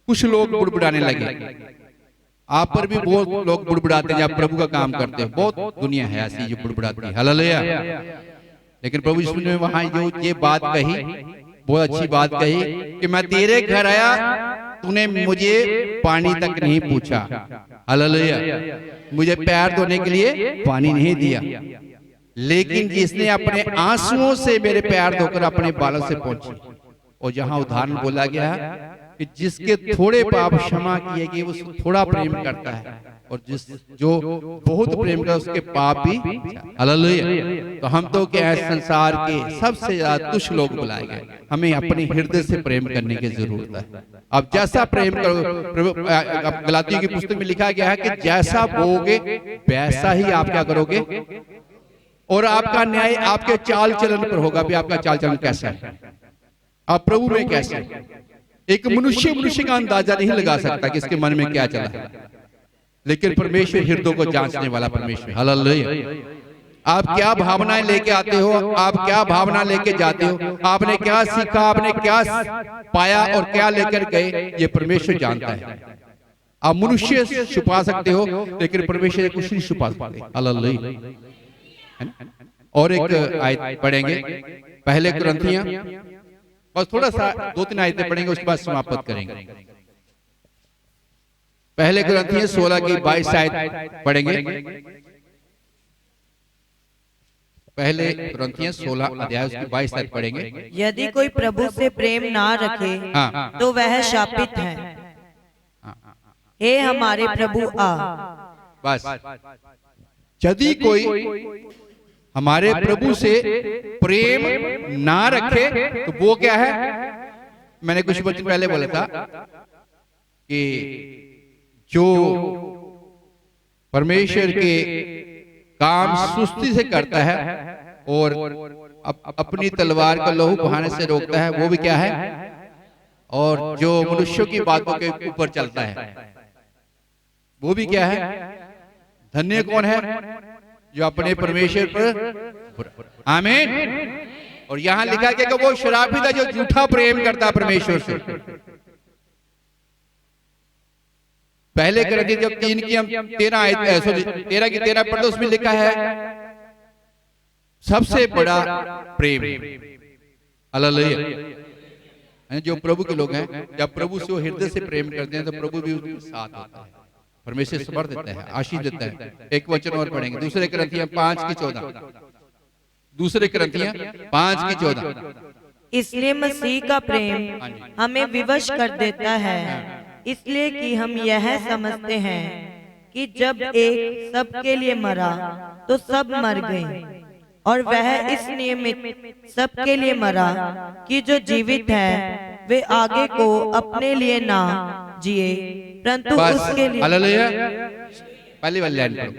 कुछ लोग बुड़बुड़ाने लगे। आप पर भी बहुत लोग बुड़बुड़ाते हैं जब प्रभु का काम करते हैं, बहुत दुनिया है ऐसी जो बुड़बुड़ाती है। हालेलुया। लेकिन प्रभु यीशु ने वहां जो ये बात कही, बहुत अच्छी बात कही कि मैं तेरे घर आया, तूने मुझे पानी तक नहीं पूछा। हालेलुया। मुझे पैर धोने के लिए पानी नहीं दिया, लेकिन जिसने अपने आंसुओं से मेरे पैर धोकर अपने बालों से पहुंचे। और जहां उदाहरण बोला गया है कि जिसके थोड़े पाप क्षमा किए गए वो थोड़ा प्रेम करता है, और जो बहुत प्रेम करता है उसके पाप भी। हालेलुया। तो हम तो क्या है, संसार के सबसे ज्यादा तुच्छ लोग बुलाए गए, हमें अपने हृदय से प्रेम करने की जरूरत है। अब जैसा प्रेम करो, गलातियों की पुस्तक में लिखा गया है कि जैसा बोओगे वैसा ही आप क्या करोगे, और आपका न्याय आपके चाल चलन पर होगा भी आपका चाल चलन कैसा है, आप प्रभु में कैसे। एक मनुष्य का अंदाजा नहीं लगा सकता कि इसके मन में क्या चला है, लेकिन परमेश्वर हृदय को जांचने वाला परमेश्वर। हालेलुया। आप क्या भावनाएं लेके आते हो, आप क्या भावना लेके जाते हो, आपने क्या सीखा, आपने क्या पाया और क्या लेकर गए, ये परमेश्वर जानता है। आप मनुष्य छुपा सकते हो, लेकिन परमेश्वर कुछ नहीं छुपा सकते। हालेलुया। और एक आयत पढ़ेंगे, पहले कुरिन्थियों, बस थोड़ा सा 2-3 आयतें पढ़ेंगे, उसके बाद समाप्त करेंगे। पहले कुरिन्थियों 16 की 22 आयत पढ़ेंगे। पहले कुरिन्थियों 16 अध्याय उसकी 22 आयत पढ़ेंगे। यदि कोई प्रभु से प्रेम ना रखे तो वह शापित है। हे हमारे प्रभु आ। बस, यदि कोई हमारे प्रभु से प्रेम ना रखे तो वो क्या है, मैंने कुछ वचन पहले बोला था कि जो परमेश्वर के काम सुस्ती से करता है और अपनी तलवार का लहू बहाने से रोकता है, वो भी क्या है, और जो मनुष्यों की बातों के ऊपर चलता है वो भी क्या है। धन्य कौन है, जो अपने परमेश्वर पर। आमीन। और यहां लिखा गया कि वो शराबी था जो झूठा प्रेम करता परमेश्वर से। पहले कुरिन्थियों जब 3 की हम 13 की 13 पढ़ते, उसमें लिखा है सबसे बड़ा प्रेम। हालेलुया। जो प्रभु के लोग हैं, जब प्रभु से वो हृदय से प्रेम करते हैं तो प्रभु भी उनके साथ होता है, परमेश्वर समर्थ देता है, आशीष देता है। एक वचन और पढ़ेंगे, दूसरे कुरिन्थियों 5 की 14। दूसरे कुरिन्थियों 5 की 14। इसलिए मसीह का प्रेम हमें विवश कर देता है, इसलिए कि हम यह समझते हैं कि जब एक सबके लिए मरा तो सब मर गए। और वह इस नियमित सबके लिए मरा कि जो जीवित है वे आगे को अपने लिए ना जिए परंतु बस उसके लिए, हालेलुया। पहली वाली लाइन पढ़ो।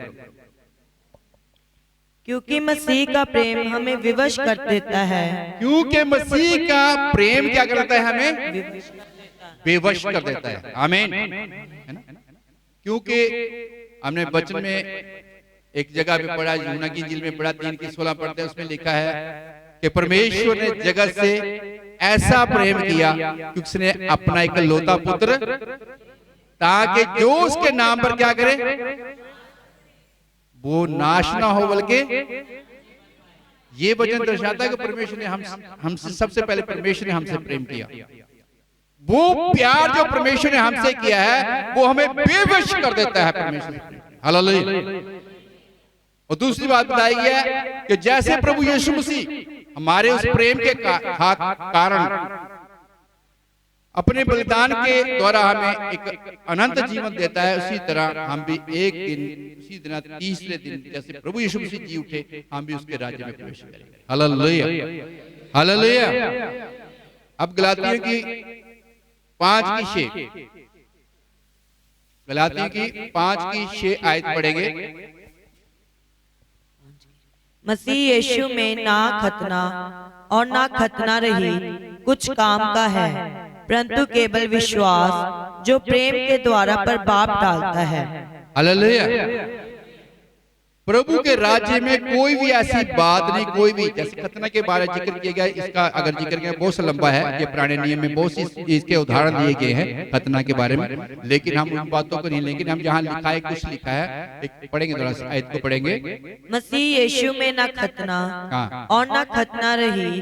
क्योंकि मसीह का प्रेम हमें विवश कर देता है। क्योंकि मसीह का प्रेम क्या करता है, हमें बेवश कर देता है। आमीन, है ना? क्योंकि हमने वचन में एक जगह पे पढ़ा, यूहन्ना की इंजील में पढ़ा, 3:16 पढ़ते हैं, उसमें लिखा है कि परमेश्वर ने जगत से ऐसा प्रेम किया कि उसने अपना इकलौता पुत्र, ताकि जो उसके नाम पर क्या करे, वो नाश ना हो, बल्कि ये वचन दर्शाता है कि परमेश्वर ने हमसे सबसे पहले परमेश्वर ने हमसे प्रेम किया। वो प्यार जो परमेश्वर ने हमसे किया है वो हमें बेवश कर देता है परमेश्वर। हालेलुया। और दूसरी बात बताई गई है कि जैसे प्रभु यीशु मसीह हमारे उस प्रेम के कारण अपने बलिदान के द्वारा हमें एक अनंत जीवन देता है, उसी तरह हम भी एक दिन, उसी दिन तीसरे दिन जैसे प्रभु यीशु मसीह जी उठे, हम भी उसके राज्य में प्रवेश करेंगे। Hallelujah, hallelujah. अब गलातियों की 5:6, गलातियों की 5:6 आयत पढ़ेंगे। मसीह यीशु में ना खतना और ना खतना रही कुछ काम का है, परंतु केवल विश्वास जो प्रेम के द्वारा पर बाप डालता है। हालेलुया। प्रभु के राज्य में कोई भी ऐसी बात नहीं, कोई भी, जैसे खतना के बारे में जिक्र किया गया, इसका अगर जिक्र किया बहुत लंबा है, ये पुराने नियम में बहुत सी इसके उदाहरण दिए गए हैं खतना के बारे में, लेकिन हम उन बातों को नहीं, लेकिन हम जहाँ लिखा है, कुछ लिखा है, एक पढ़ेंगे, थोड़ा सा आयत को पढ़ेंगे। मसीह यीशु में ना खतना और ना खतना रही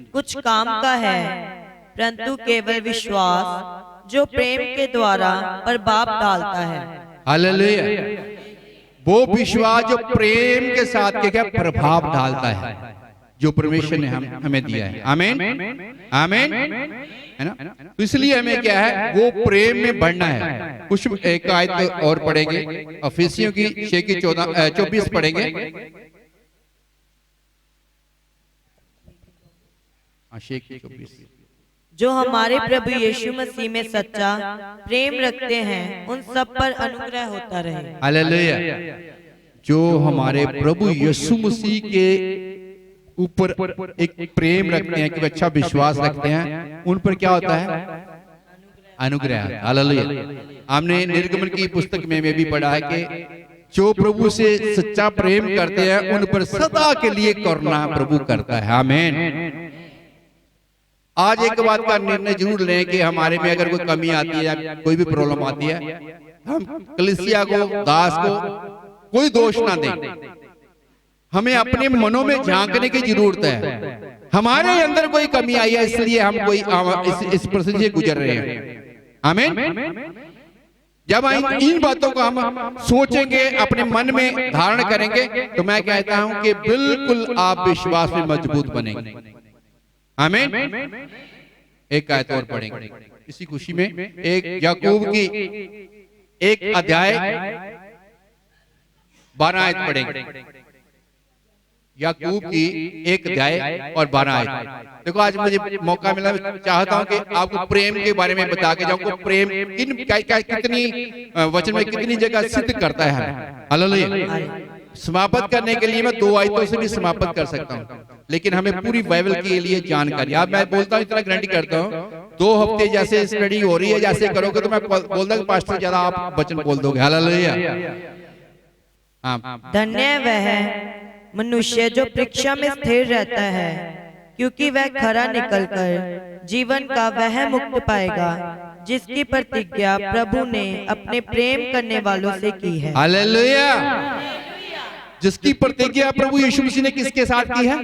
कुछ काम का है, परंतु केवल विश्वास जो प्रेम के द्वारा पर बाप डालता है। हालेलुया। वो विश्वास जो प्रेम के साथ क्या प्रभाव डालता है, जो परमेश्वर ने हमें दिया है। आमीन, आमीन, है ना? तो इसलिए हमें क्या है, वो प्रेम में बढ़ना है। कुछ एक आयत और पढ़ेंगे, इफिसियों की 6:24 पढ़ेंगे। 6:24। जो हमारे प्रभु यीशु मसीह में सच्चा प्रेम रखते हैं उन सब पर अनुग्रह होता रहे। हालेलुया। जो हमारे प्रभु यीशु मसीह के ऊपर एक प्रेम रखते हैं, कि अच्छा विश्वास रखते हैं, उन पर क्या होता है, अनुग्रह। हालेलुया। हमने निर्गमन की पुस्तक में भी पढ़ा है कि जो प्रभु से सच्चा प्रेम करते हैं उन पर सदा के लिए करुणा प्रभु करता है। आमीन। आज एक बात का निर्णय जरूर लें कि हमारे में अगर कोई कमी आती है या कोई भी प्रॉब्लम आती है, हम कलीसिया को, दास को कोई दोष ना दें। हमें अपने मनों में झांकने की जरूरत है। हमारे अंदर कोई कमी आई है, इसलिए हम कोई इस परिस्थिति से गुजर रहे हैं। आमीन। जब इन बातों को हम सोचेंगे, अपने मन में धारण करेंगे, तो मैं कहता हूं कि बिल्कुल आप विश्वास में मजबूत बनेंगे। आमीन। एक आयत और पढ़ेंगे इसी खुशी में, एक याकूब की 1 अध्याय 12 आयत पढ़ेंगे। याकूब की 1 अध्याय और 12 आयत। देखो आज मुझे मौका मिला, मैं चाहता हूं कि आपको प्रेम के बारे में बता के जाऊं, प्रेम कितनी वचन में कितनी जगह सिद्ध करता है। हालेलुया। समाप्त करने के लिए मैं 2 आयतों से भी समाप्त कर सकता हूं, लेकिन हमें पूरी बाइबल के लिए जानकारी, अब मैं बोलता हूं, इतना गारंटी करता हूं, 2 हफ्ते जैसे स्टडी हो रही है, जैसे करोगे तो मैं बोलता हूं पास्टर ज्यादा आप वचन बोल दोगे। हालेलुया। धन्य वह है मनुष्य जो परीक्षा में स्थिर रहता है, क्योंकि वह खरा निकलकर जीवन का वह मुक्त पाएगा जिसकी प्रतिज्ञा प्रभु ने अपने प्रेम करने वालों से की है। हालेलुया। जिसकी प्रतिज्ञा प्रभु यीशु मसीह ने किसके साथ की है,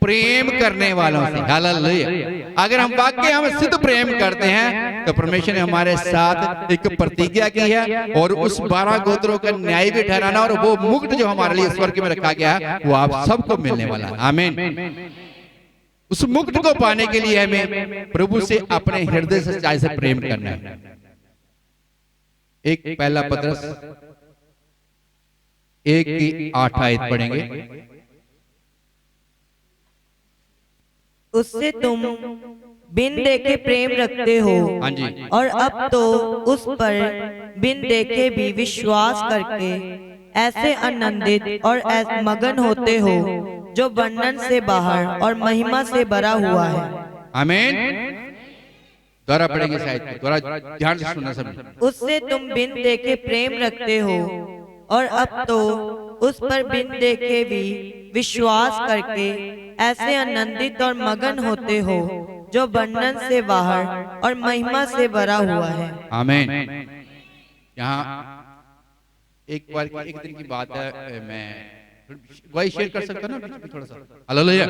प्रेम करने वालों से। हालेलुया। अगर हम वाकई हम सिद्ध प्रेम करते हैं तो परमेश्वर ने हमारे साथ एक प्रतिज्ञा की है, और उस 12 गोत्रों का न्याय भी ठहराना, और वो मुक्त जो हमारे लिए स्वर्ग में रखा गया है वो आप सबको मिलने वाला है। आमीन। उस मुक्त को पाने के लिए हमें प्रभु से अपने हृदय से सच्चाई से प्रेम करना है। एक पहला पत्रस 1:8 आयत पढ़ेंगे। उससे तुम बिन देखे प्रेम रखते हो, हाँ जी। और अब तो उस पर बिन देखे भी विश्वास करके ऐसे आनंदित और ऐसे मगन होते हो जो वर्णन से बाहर और महिमा से भरा हुआ है। आमीन। दोबारा पढ़ेंगे शायद, दोबारा ध्यान से सुनना सभी। उससे तुम बिन देखे प्रेम रखते हो, और अब तो उस पर बिन देखे भी विश्वास करके ऐसे आनंदित और मगन होते हो जो वर्णन से बाहर और महिमा से भरा हुआ है। आमीन। यहाँ एक बार एक दिन की बात है, मैं वही शेयर कर सकता हूँ ना बीच में थोड़ा सा। हालेलुया।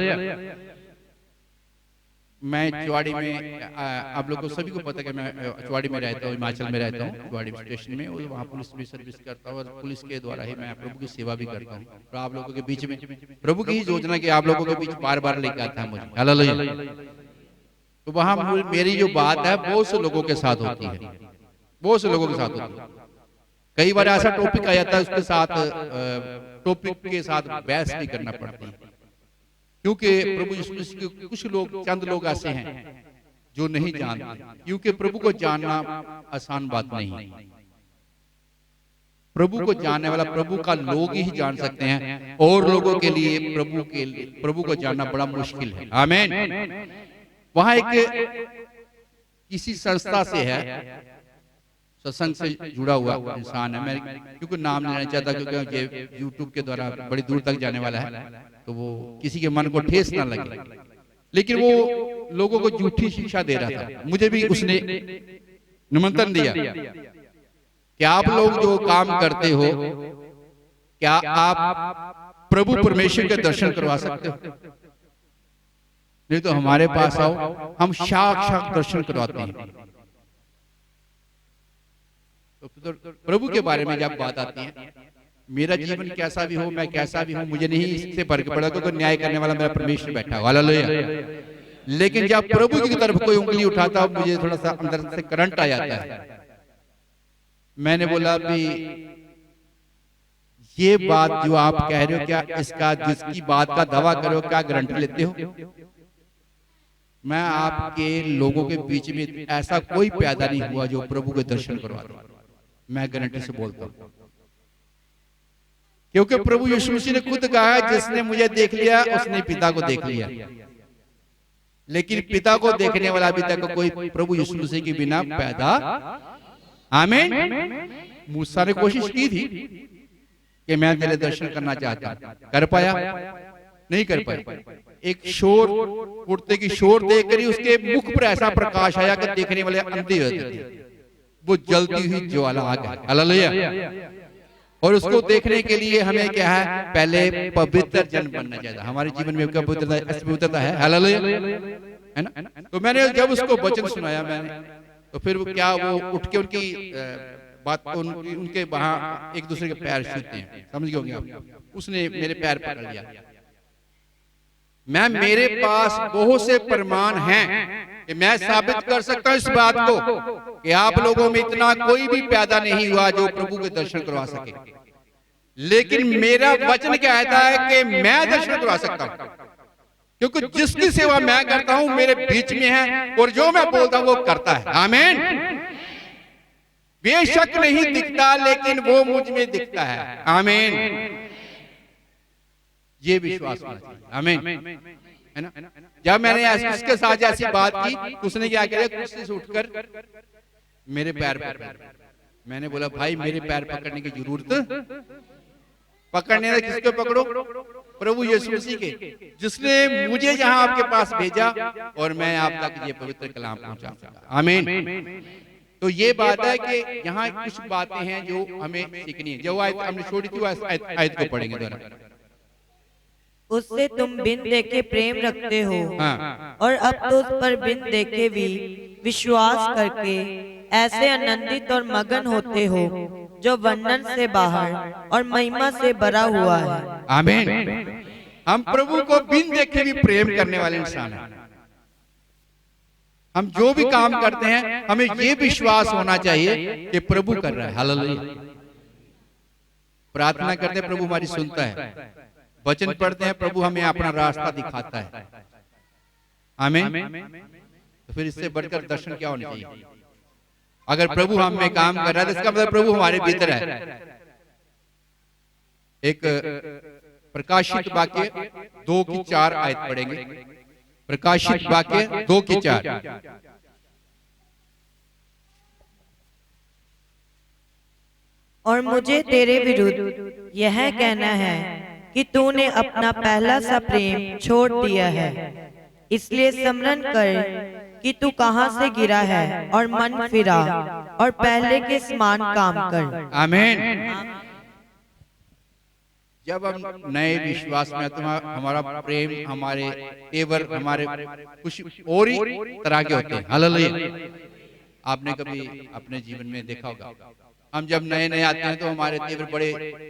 मैं चुवाड़ी में, आप लोगों को सभी को पता है कि मैं चुवाड़ी में रहता हूँ, हिमाचल में रहता हूँ, चुवाड़ी स्टेशन में, और वहाँ पुलिस में सर्विस करता हूँ, और पुलिस के द्वारा ही मैं प्रभु की सेवा भी करता हूँ। और आप लोगों के बीच में प्रभु की ही योजना कि आप लोगों के बीच बार बार लेकर आता है मुझे। हालेलुया। तो वहाँ मेरी जो बात है बहुत से लोगों के साथ होती है, बहुत से लोगों के साथ होती है। कई बार ऐसा टॉपिक आ जाता है, उसके साथ टॉपिक के साथ बहस भी करना पड़ती है, क्योंकि प्रभु यीशु मसीह के कुछ लोग, चंद लोग ऐसे हैं जो नहीं जानते, क्योंकि प्रभु को जानना आसान बात नहीं है। प्रभु को जानने वाला प्रभु का लोग ही जान सकते हैं, और लोगों के लिए प्रभु को जानना बड़ा मुश्किल है। आमीन। वहां एक किसी संस्था से है, सत्संग से जुड़ा हुआ इंसान है, मैं क्योंकि नाम नहीं लेना चाहता, क्योंकि ये यूट्यूब के द्वारा बड़ी दूर तक जाने वाला है, तो वो किसी के मन को ठेस ना लगे। लेकिन वो लोगों को झूठी शिक्षा दे रहा था। मुझे भी उसने निमंत्रण दिया कि आप लोग जो काम करते हो, क्या आप प्रभु परमेश्वर के दर्शन करवा सकते हो? नहीं तो हमारे पास आओ, हम साक्षात दर्शन करवाते हैं। तो प्रभु के बारे में जब बात आती है, मेरा जीवन कैसा भी हो, मैं कैसा भी हूं, मुझे नहीं इससे फर्क पड़ा, क्योंकि न्याय करने वाला मेरा परमेश्वर बैठा हुआ। हालेलुया। लेकिन जब प्रभु की तरफ कोई उंगली उठाता, मुझे थोड़ा सा अंदर से करंट आ जाता है। मैंने बोला भी ये बात जो आप कह रहे हो, क्या इसका, जिसकी बात का दावा करो, क्या गारंटी लेते हो? मैं आपके लोगों के बीच में ऐसा कोई पैदा नहीं हुआ जो प्रभु के दर्शन करवा दे। मैं गारंटी से बोलता हूं, क्योंकि प्रभु यीशु मसीह ने खुद कहा, जिसने मुझे देख लिया उसने पिता को देख लिया। लेकिन पिता को देखने वाला अभी तक कोई प्रभु यीशु मसीह के बिना पैदा। आमीन। मूसा ने कोशिश की थी कि मैं तेरे दर्शन करना चाहता हूं, कर पाया? नहीं कर पाया। एक शोर, उड़ते की शोर देखकर ही उसके मुख पर ऐसा प्रकाश आया कि देखने वाले अंधे होते थे। वो जलती हुई ज्वाला आ गई। हालेलुया। और उसको देखने के लिए हमें क्या है, पहले पवित्र जन बनना चाहिए। हमारे जीवन में क्या पवित्रता है? हालेलुया, है ना? तो मैंने जब उसको वचन सुनाया, मैंने तो फिर वो क्या, वो उठ के उनकी बात को उनके वहां एक दूसरे के पैर छूते हैं, समझ गए होंगे आप। उसने मेरे पैर पकड़ लिया। मेरे पास बहुत से प्रमाण हैं कि मैं साबित कर सकता हूं इस बात को कि आप लोगों में इतना कोई भी पैदा नहीं हुआ जो प्रभु के दर्शन करवा सके। लेकिन मेरा वचन कहता है कि मैं दर्शन करवा सकता हूं, क्योंकि जिसकी सेवा मैं करता हूं मेरे बीच में है, और जो मैं बोलता हूं वो करता है। आमीन। बेशक नहीं दिखता, लेकिन वो मुझ में दिखता है। आमीन। ये विश्वास होना चाहिए। आमीन, है ना? जब मैंने उसके साथ ऐसी बात की, उसने क्या किया, कुर्सी से उठकर मेरे पैर पकड़। मैंने बोला, भाई मेरे पैर पकड़ने की जरूरत, पकड़ने से किसको पकड़ो? प्रभु यीशु मसीह के, जिसने मुझे यहाँ आपके पास भेजा, और मैं आप तक ये पवित्र कलाम पहुंचा। आमीन। तो ये बात है कि यहाँ कुछ बातें हैं जो हमें सीखनी है। जो आयत हमने छोड़ी थी, वो आयत को पढ़ेंगे दोबारा। उससे तुम बिन देखे प्रेम रखते हो, हाँ। और अब तो उस पर बिन देखे भी विश्वास करके ऐसे आनंदित और मगन होते हो जो वर्णन से बाहर और महिमा से भरा हुआ है। आमीन। हम प्रभु को बिन देखे भी प्रेम करने वाले इंसान हैं। हम जो भी काम करते हैं, हमें ये विश्वास होना चाहिए कि प्रभु कर रहा है। हालेलुया। प्रार्थना करते हैं, प्रभु हमारी सुनता है। वचन पढ़ते हैं, प्रभु हमें अपना रास्ता दिखाता है। आमीन। तो फिर इससे बढ़कर दर्शन क्या होने चाहिए? अगर प्रभु हम में काम कर रहा है तो इसका मतलब प्रभु हमारे भीतर है। एक प्रकाशित वाक्य 2:4 आयत पढ़ेंगे। प्रकाशित वाक्य 2:4। और मुझे तेरे विरुद्ध यह कहना है कि तूने अपना पहला सा प्रेम छोड़ दिया है। इसलिए स्मरण कर कि तू कहाँ से गिरा है और मन फिरा और पहले के समान काम कर। आमीन। जब हम नए विश्वास में तो हमारा प्रेम, हमारे तेवर, हमारे कुछ और ही तरह के होते हैं। हालेलुया। आपने कभी अपने जीवन में देखा होगा, हम जब नए नए आते हैं तो हमारे तेवर बड़े,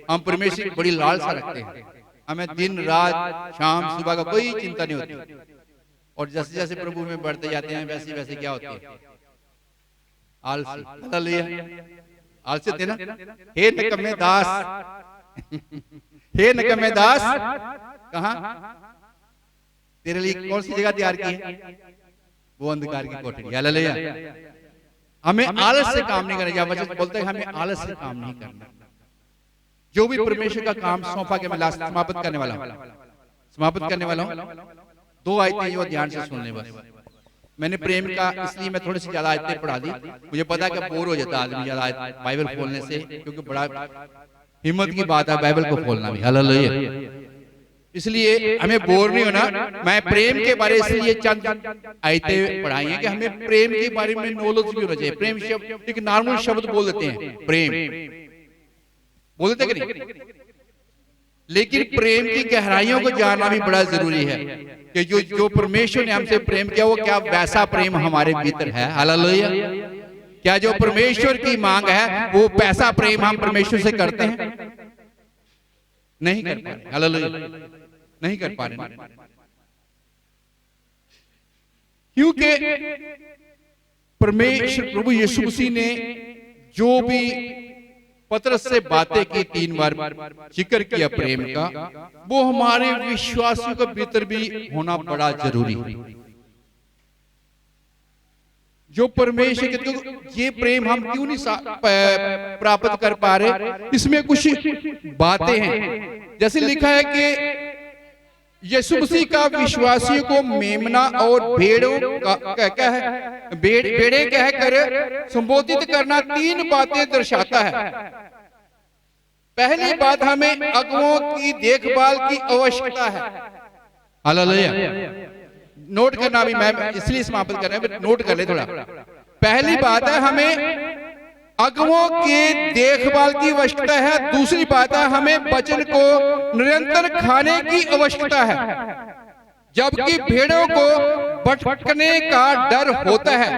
हम परमेश्वर की बड़ी लालसा रखते हैं। हमें दिन रात शाम सुबह का कोई चिंता नहीं होती। और जैसे जैसे प्रभु में बढ़ते जाते हैं वैसे वैसे क्या होते हैं? आलसी। हालेलुया। आलसी थे ना। हे निकम्मे दास, हे निकम्मे दास, कहां तेरे लिए कौन सी जगह तैयार की है? वो अंधकार की कोठरी। हालेलुया। हमें आलस से काम नहीं करना। जब वचन बोलते हैं हमें आलस से काम नहीं करना। जो भी परमेश्वर का काम सौंपा के मैं लास्ट समाप्त करने वाला हूं। 2 आयतें जो ध्यान से सुन ले। बस मैंने प्रेम का इसलिए मैं थोड़ी सी ज्यादा आयतें पढ़ा दी। मुझे पता है कि बोर हो जाता आदमी ज्यादा बाइबल खोलने से, क्योंकि बड़ा हिम्मत की बात है बाइबल को खोलना भी। हालेलुया। इसलिए हमें बोर नहीं होना। मैं प्रेम के बारे इसलिए चंद आयतें पढ़ाई हैं कि हमें प्रेम के बारे में नॉलेज भी होना चाहिए। प्रेम शब्द एक नॉर्मल शब्द बोल देते हैं, प्रेम बोल देते कि नहीं, लेकिन प्रेम की गहराइयों को जानना भी बड़ा जरूरी है कि जो परमेश्वर ने हमसे प्रेम किया वो क्या वैसा प्रेम हमारे भीतर है। हालेलुया। क्या जो परमेश्वर की मांग है वो पैसा प्रेम हम परमेश्वर से करते हैं? नहीं कर पा रहे। हालेलुया। नहीं कर पा रहे, क्योंकि परमेश्वर प्रभु यीशु मसीह ने जो भी पतरस से बातें की, 3 बार जिक्र किया प्रेम का, वो हमारे विश्वासियों के भीतर भी होना बड़ा जरूरी है। जो परमेश्वर के, तो ये प्रेम हम क्यों नहीं प्राप्त कर पा रहे? इसमें कुछ बातें हैं। जैसे लिखा है कि यीशु मसीह का विश्वासियों को मेमना और भेड़ों का क्या है, भेड़े कहकर संबोधित करना 3 बातें दर्शाता है। पहली बात, हमें अगुओं की देखभाल की आवश्यकता है। हालेलुया। नोट करना भी, मैं इसलिए समाप्त कर रहा हूं, नोट कर ले थोड़ा। पहली बात है हमें अगुओं की देखभाल की आवश्यकता है। दूसरी बात है हमें वचन को निरंतर खाने की आवश्यकता है। जबकि भेड़ों को भटकने का डर होता है,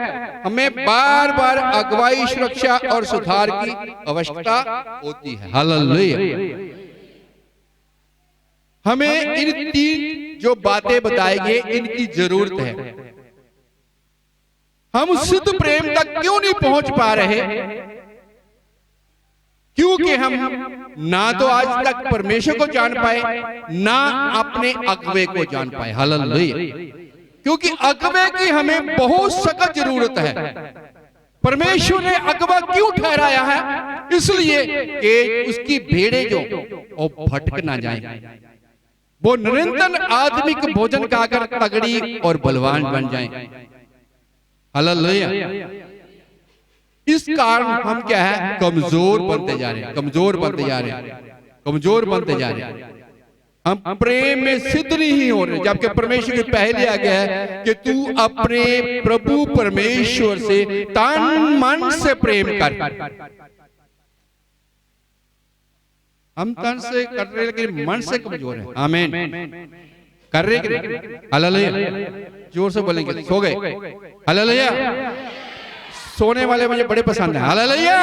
हमें बार बार अगुवाई, सुरक्षा और सुधार की आवश्यकता होती है। हालेलुया। हमें इन 3 जो बातें बताई गई इनकी जरूरत है। हम शुद्ध प्रेम तक क्यों नहीं पहुंच पा रहे? क्योंकि हम ना तो आज तक परमेश्वर को जान पाए, ना अपने अगुवे को जान पाए। हालेलुया। क्योंकि अगुवे की हमें बहुत सख्त जरूरत है। परमेश्वर ने अगुवा क्यों ठहराया है? इसलिए कि उसकी भेड़ें जो वो भटक ना जाएं, वो निरंतर आत्मिक भोजन खाकर तगड़ी और बलवान बन जाएं। हालेलुया। इस कारण हम क्या है, कमजोर बनते जा रहे हैं, कमजोर बनते जा रहे हैं, कमजोर बनते जा रहे हैं। हम प्रेम में सिद्ध नहीं हो रहे, जबकि परमेश्वर के पहले आ गया है कि तू अपने प्रभु परमेश्वर से तन मन से प्रेम कर। हम तन से कर रहे लेकिन मन से कमजोर हैं। आमीन। कर रहे कि हालेलुया। जोर से बोलेंगे, सो गए। हालेलुया। सोने वाले मुझे बड़े पसंद है। हालेलुया।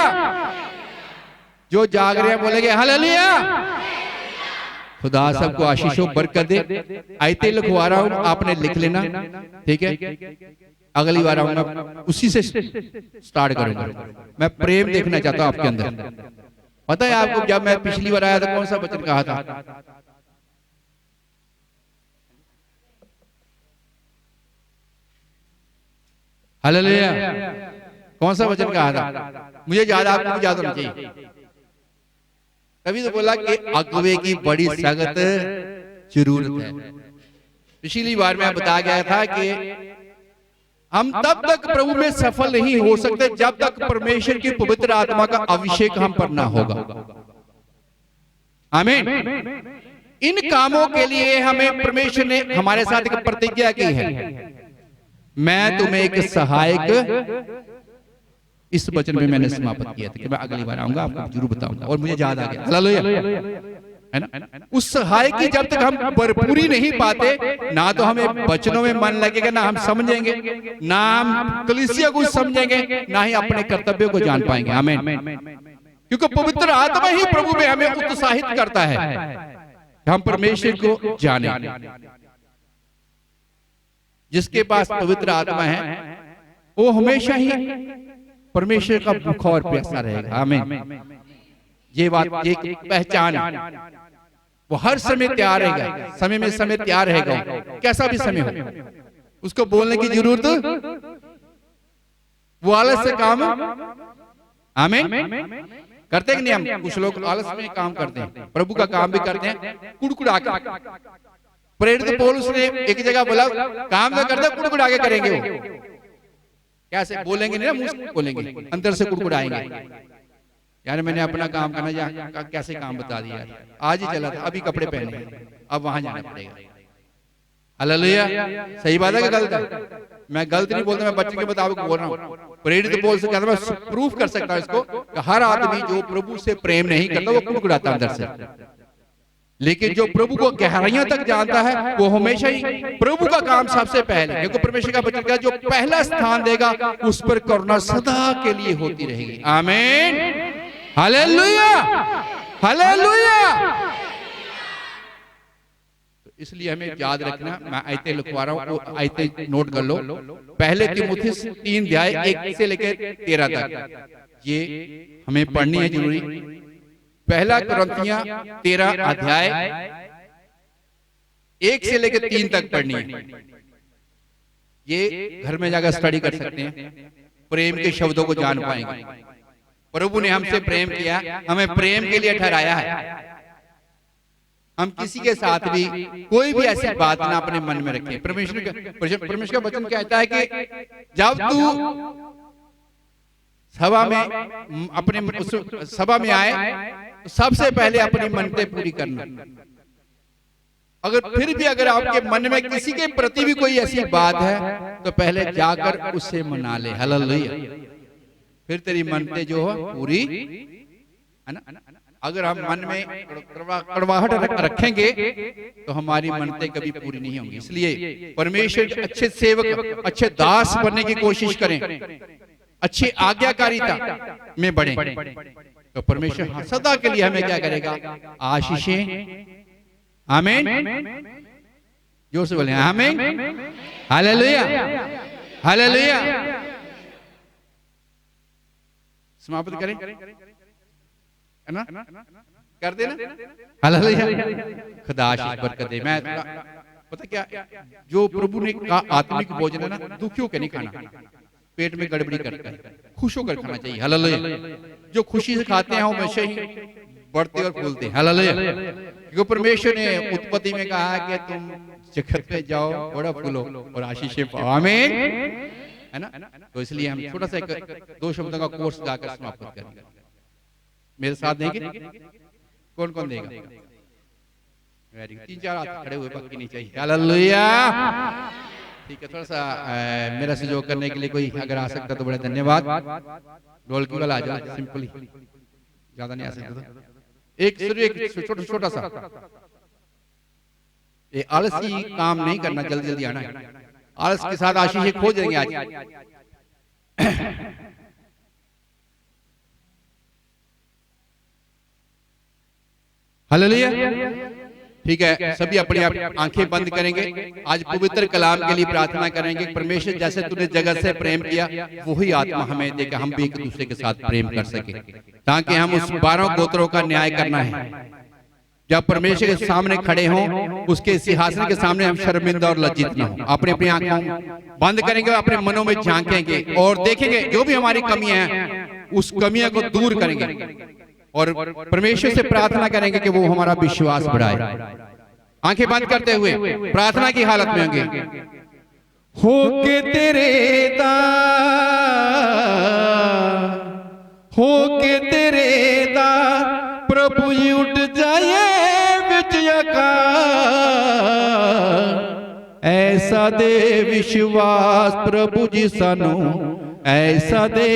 जो जाग रहे हैं बोलेंगे हालेलुया। खुदा सबको आशीषों बरकत दे। आयतें लिखवा रहा हूं, आपने लिख लेना, ठीक है? अगली बार आऊंगा उसी से स्टार्ट करूंगा। मैं प्रेम देखना चाहता हूं आपके अंदर। पता है आपको, जब मैं पिछली बार आया था कौन सा वचन कहा था? हालेलुया। कौन सा वचन कहा था? मुझे याद, आपको भी याद होना चाहिए। तभी तो बोला कि अगुवे की बड़ी सख्त जरूरत है। पिछली बार मैं बता गया था कि हम तब तक प्रभु में सफल नहीं हो सकते जब तक परमेश्वर की पवित्र आत्मा का अभिषेक हम पर ना होगा। आमीन। इन कामों के लिए हमें परमेश्वर ने हमारे साथ एक प्रतिज्ञा की है, मैं तुम्हें एक सहायक, इस वचन में मैंने समाप्त किया था कि मैं अगली बार आऊंगा, आपको जरूर बताऊंगा, और मुझे याद आ गया। हालेलुया, है ना। उस सहायक की जब तक हम भरपूरी नहीं पाते, ना तो हमें वचनों में मन लगेगा, ना हम समझेंगे, ना हम कलीसिया को समझेंगे, ना ही अपने कर्तव्यों को जान पाएंगे। आमीन। क्योंकि पवित्र आत्मा ही प्रभु में हमें उत्साहित करता है कि हम परमेश्वर को जाने। जिसके पास पवित्र आत्मा है वो हमेशा ही परमेश्वर का भूखा और प्यासा रहेगा। आमीन। ये बात, ये पहचान, वो हर समय तैयार रहेगा, समय में समय तैयार रहेगा, कैसा भी समय हो, उसको बोलने की जरूरत, वो आलस से काम, आमीन, करते कि नहीं? हम कुछ लोग आलस में काम करते हैं, प्रभु का काम भी करते हैं कुड़कुड़ा के। प्रेरित पौलुस ने एक जगह बोला, काम तो करते कुड़कुड़ा के करेंगे। वो कैसे बोलेंगे? नहीं ना, मुंह से बोलेंगे, अंदर से कुड़कुड़ाएंगे। यार मैंने अपना काम करना, कैसे काम बता दिया, आज ही चला था, अभी कपड़े पहने, अब वहां जाना पड़ेगा। हालेलुया। सही बात है कि गलत है? मैं गलत नहीं बोलता, मैं बच्चे के मुताबिक बोल रहा हूँ। प्रेरित पौलुस से कहता, मैं प्रूफ कर सकता हूँ इसको कि हर आदमी जो प्रभु से प्रेम नहीं करता वो कुड़कुड़ाता अंदर से, लेकिन जो प्रभु को गहराइयों तक जानता है वो हमेशा ही प्रभु का काम सबसे पहले, क्योंकि परमेश्वर का वचन जो पहला स्थान देगा उस पर करुणा सदा के लिए होती रहेगी। आमीन। Hallelujah, hallelujah. तो इसलिए हमें याद रखना, मैं आयतें लिखवा रहा हूं, आयतें नोट कर लो। पहले तीमुथियुस 3 अध्याय 1 से लेकर 13 तक, ये हमें पढ़नी है जरूरी। पहला कुरिन्थियों 13 अध्याय 1 से लेकर 3 तक पढ़नी है। ये घर में जाकर स्टडी कर सकते हैं, प्रेम के शब्दों को जान पाएंगे। प्रभु ने हमसे प्रेम किया, हमें प्रेम के लिए ठहराया है। हम किसी के साथ भी कोई भी ऐसी बात ना अपने मन में रखें। परमेश्वर का वचन कहता है कि जब तू सभा में अपने सभा में आए तो सबसे पहले अपनी मन्नतें पूरी करना। अगर फिर भी अगर आपके मन में किसी के प्रति भी कोई ऐसी बात है तो पहले जाकर उससे मना ले। हालेलुया। फिर तेरी मन्नतें जो हो पूरी, है ना। अगर हम मन में कड़वाहट रखेंगे तो हमारी मन्नतें कभी पूरी नहीं होंगी। इसलिए परमेश्वर के अच्छे सेवक, अच्छे दास बनने की कोशिश करें, अच्छी आज्ञाकारिता में बढ़े, तो परमेश्वर सदा के लिए हमें क्या करेगा? आशीषें। आमीन। जोर से बोले आमीन। Hallelujah, hallelujah. समाप्त करें, है ना? कर देना। हालेलुया। खुदा आशीष बरकत दे। मैं पता क्या, जो प्रभु ने कहा आत्मिक भोजन है ना, दुखियों के नहीं खाना, पेट में गड़बड़ी करता है, खुश होकर खाना चाहिए। हालेलुया। जो खुशी से खाते हैं हमेशा ही बढ़ते और फूलते हैं। हालेलुया। क्योंकि परमेश्वर ने उत्पत्ति में कहा कि तुम जगत पे जाओ, बड़ा फूलो और आशीषें पाओ। आमीन, है ना। तो इसलिए हम छोटा सा 2 शब्दों का कोर्स गाकर समाप्त करेंगे। मेरे साथ देंगे? कौन कौन देगा? Very good. 3-4 हाथ खड़े हुए, बाकी नहीं चाहिए। हालेलुया। ठीक है, थोड़ा सा मेरा सहयोग करने के लिए कोई अगर आ सकता तो बड़ा धन्यवाद। ढोलकी वाला आ जाओ, सिंपली, ज्यादा नहीं आ सकता। एक छोटा सा, ये आलसी काम नहीं करना, जल्दी जल्दी आना है। आलस के साथ आशीष खो जाएंगे आज। हालेलुया। ठीक है, सभी अपनी आंखें बंद करेंगे। आज पवित्र कलाम के लिए प्रार्थना करेंगे। परमेश्वर जैसे तूने जगत से प्रेम किया, वही आत्मा हमें दे कि हम भी एक दूसरे के साथ प्रेम कर सके, ताकि हम उस 12 गोत्रों का न्याय करना है जब परमेश्वर के सामने खड़े हों, उसके सिंहासन के सामने हम शर्मिंदा और लज्जित न हों। अपनी अपनी आंखों बंद करेंगे, अपने मनों में झांकेंगे और देखेंगे जो भी हमारी कमियां हैं उस कमियां को दूर करेंगे और परमेश्वर से प्रार्थना करेंगे कि वो हमारा विश्वास बढ़ाए। आंखें बंद करते हुए प्रार्थना की हालत में होंगे। होके तेरे दास, होके तेरे दास प्रभु जी उठ जाए विच आकाश, ऐसा दे विश्वास प्रभु जी सानू, ऐसा दे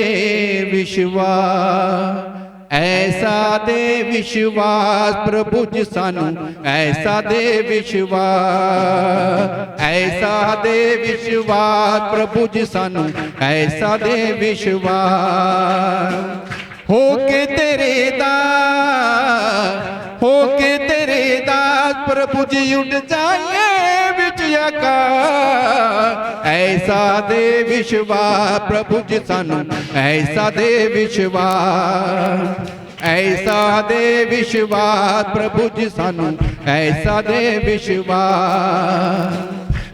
विश्वास, ऐसा दे विश्वास प्रभु जी सानू, ऐसा दे विश्वास, ऐसा दे विश्वास प्रभु जी सानू, ऐसा दे विश्वास। होके तेरे दास, होके तेरे दास प्रभु जी उठ जाए विच आकाश, ऐसा दे विश्वास प्रभु जी सानू, ऐसा दे विश्वास, ऐसा दे विश्वास प्रभु जी सानू, ऐसा दे विश्वास।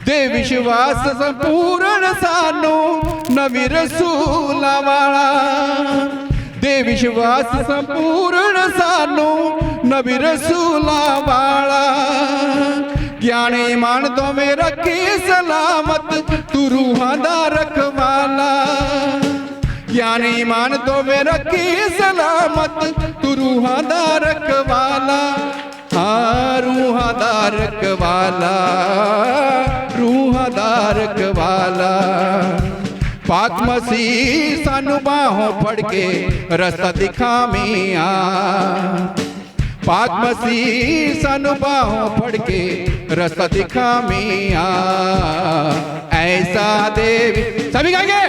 दे विश्वास संपूर्ण सानू नवी रसूला वाला, दे विश्वास संपूर्ण सानू नबी रसूला वाला, ज्ञान ईमान तो में रखी सलामत तू रूहां दा रखवाला, ज्ञान ईमान तो में रखी सलामत तू रूहां दा रखवाला, हाँ रूहां दा रखवाला, रूहां दा रखवाला। पाक मसीह सानू बाहों फड़ के रास्ता दिखामिया, पाक मसीह सानू बाहों फड़ के रास्ता दिखामिया, ऐसा दे सभी कहेंगे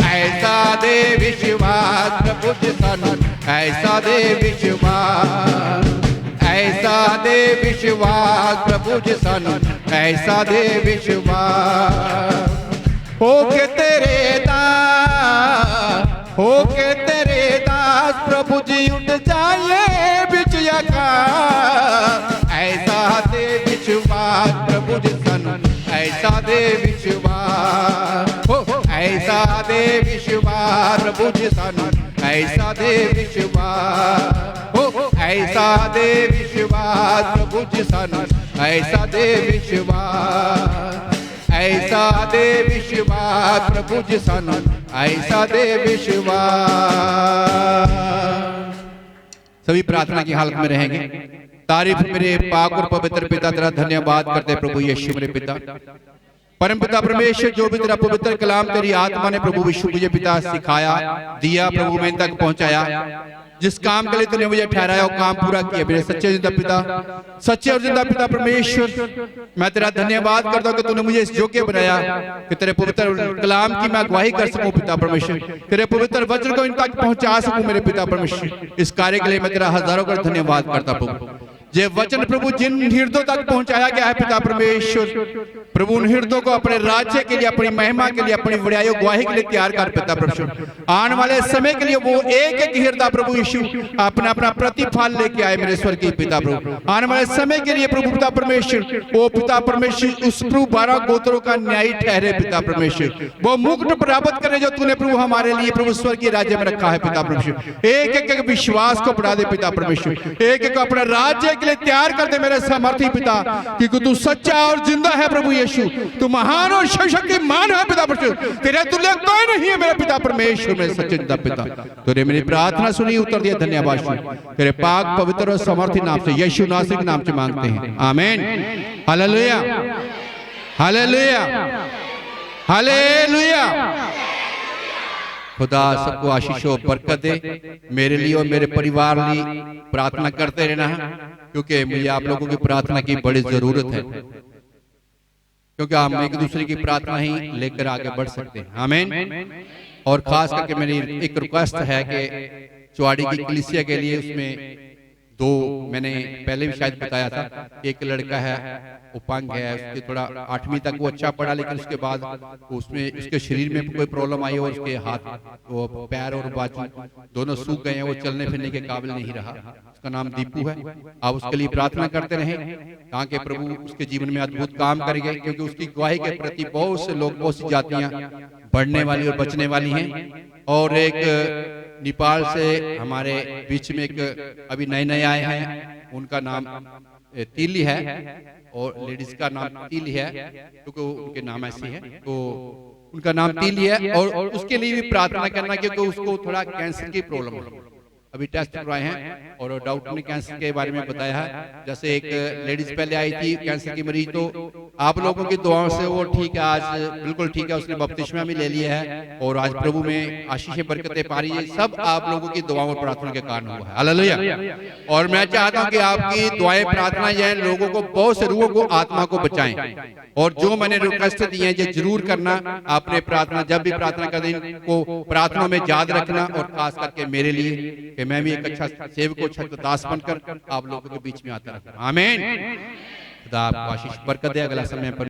ऐसा दे विश्वास प्रभु जी सानू, ऐसा दे विश्वास, ऐसा दे विश्वास प्रभु जी सानू, ऐसा दे विश्वास। होके तेरे दास, होके तेरे दास प्रभु जी उठ जाए बिच आकाश, ऐसा दे विश्वास प्रभु जी सानू, ऐसा दे विश्वास, ऐसा दे विश्वास प्रभु जी सानू, ऐसा दे विश्वास, ऐसा दे विश्वास प्रभु जी सानू, ऐसा दे विश्वास, ऐसा दे विश्वास प्रभु जी सानू, ऐसा दे विश्वास। सभी प्रार्थना की हालत में रहेंगे। तारीफ मेरे पाक और पवित्र पिता तेरा धन्यवाद करते प्रभु यीशु मेरे पिता, परम पिता परमेश्वर, जो भी तेरा पवित्र कलाम तेरी आत्मा ने प्रभु विश्व मुझे पिता सिखाया दिया प्रभु मैं तक पहुंचाया, जिस काम के लिए तूने मुझे ठहराया वो काम पूरा किया मेरे सच्चे जिंदा पिता, सच्चे और जिंदा पिता परमेश्वर। मैं तेरा धन्यवाद करता हूँ कि तूने मुझे इस योग्य बनाया कि तेरे पवित्र कलाम की मैं अगुवाही कर सकूं पिता परमेश्वर, तेरे पवित्र वचन को इन तक पहुंचा सकूं मेरे पिता परमेश्वर। इस कार्य के लिए मैं तेरा हजारों का धन्यवाद करता प्रभु। ये वचन प्रभु जिन हृदयों तक पहुंचाया गया है पिता परमेश्वर, प्रभु उन हृदयों को अपने राज्य के लिए, अपनी महिमा के लिए, अपनी बड़ाई गवाही के लिए तैयार कर पिता परमेश्वर। आने वाले समय के लिए वो एक एक हृदय प्रभु यीशु अपना अपना प्रतिफल लेके आए मेरे स्वर्गीय पिता प्रभु। आने वाले समय के लिए प्रभु पिता परमेश्वर, वो पिता परमेश्वर उस प्रभु 12 गोत्रों का न्यायी ठहरे पिता परमेश्वर। वो मुकुट प्राप्त करे जो तूने प्रभु हमारे लिए प्रभु स्वर्गीय राज्य में रखा है पिता परमेश्वर। एक एक विश्वास को बढ़ा दे पिता परमेश्वर, एक एक अपना राज्य के लिए तैयार कर दे मेरे सामर्थी पिता, क्योंकि तू सच्चा और जिंदा है प्रभु यीशु, तू महान और शक्तिमान है पिता परमेश्वर, तेरे तुल्य कोई नहीं है मेरे पिता परमेश्वर, मेरे सच्चे जिंदा पिता। तूने मेरी प्रार्थना सुनी, उत्तर दिया, धन्यवाद। तेरे पाक पवित्र और समर्थी नाम से यीशु नासरी के नाम से मांगते हैं, आमीन। Hallelujah, hallelujah, hallelujah. खुदा सबको आशीष और बरकत दे। मेरे लिए और मेरे परिवार लिए प्रार्थना करते रहना है, क्योंकि मुझे आप लोगों की प्रार्थना की बड़ी जरूरत है, क्योंकि हम एक दूसरे की प्रार्थना ही लेकर आगे बढ़ सकते हैं, आमीन। और खास करके मेरी एक रिक्वेस्ट है कि चुवाड़ी की कलीसिया के लिए उसमें दो मैंने पहले भी शायद बताया था, एक लड़का है उपांग है, उसके थोड़ा 8वीं तक वो अच्छा पढ़ा, लेकिन उसके बाद उसमें उसके शरीर में कोई प्रॉब्लम आई और उसके हाथ, वो पैर और बाजू दोनों सूख गए हैं, वो चलने फिरने के काबिल नहीं रहा। उसका नाम दीपू है। आप उसके लिए प्रार्थना करते रहें ताकि प्रभु उसके जीवन में अद्भुत काम करेंगे, क्योंकि उसकी गवाही के प्रति बहुत से लोग, बहुत सी जातियां बढ़ने वाली और बचने वाली हैं। और एक नेपाल से हमारे बीच में एक अभी नए नए आए हैं, उनका नाम तीली है और लेडीज का नाम तीली है, क्योंकि उनके नाम ऐसे हैं, तो उनका नाम तीली है। और उसके लिए भी प्रार्थना करना, क्योंकि उसको थोड़ा कैंसर की प्रॉब्लम है। अभी टेस्ट करवाए हैं और डॉक्टर ने कैंसर के बारे में बताया है। जैसे एक लेडीज पहले आई थी कैंसर की मरीज, तो आप लोगों की दुआओं से वो ठीक है, आज बिल्कुल ठीक है, उसने बपतिस्मा भी ले लिया है और आज प्रभु में आशीष बरकतें पा रही है। सब आप लोगों की दुआओं और प्रार्थना के कारण हुआ है। हालेलुया। और मैं चाहता हूं कि आपकी दुआएं प्रार्थना जो है लोगों को, बहुत से रूहों को, आत्मा को बचाएं। और जो मैंने रिक्वेस्ट दी है ये जरूर करना। आपने प्रार्थना जब भी प्रार्थना कर दिन को प्रार्थना में याद रखना, और खास करके मेरे लिए कि मैं भी एक अच्छा सेवक, अच्छा दास बनकर आप लोगों के बीच में आता रहूं। आमीन। खुदा आपको आशीष बरकत दे। अगला समय पर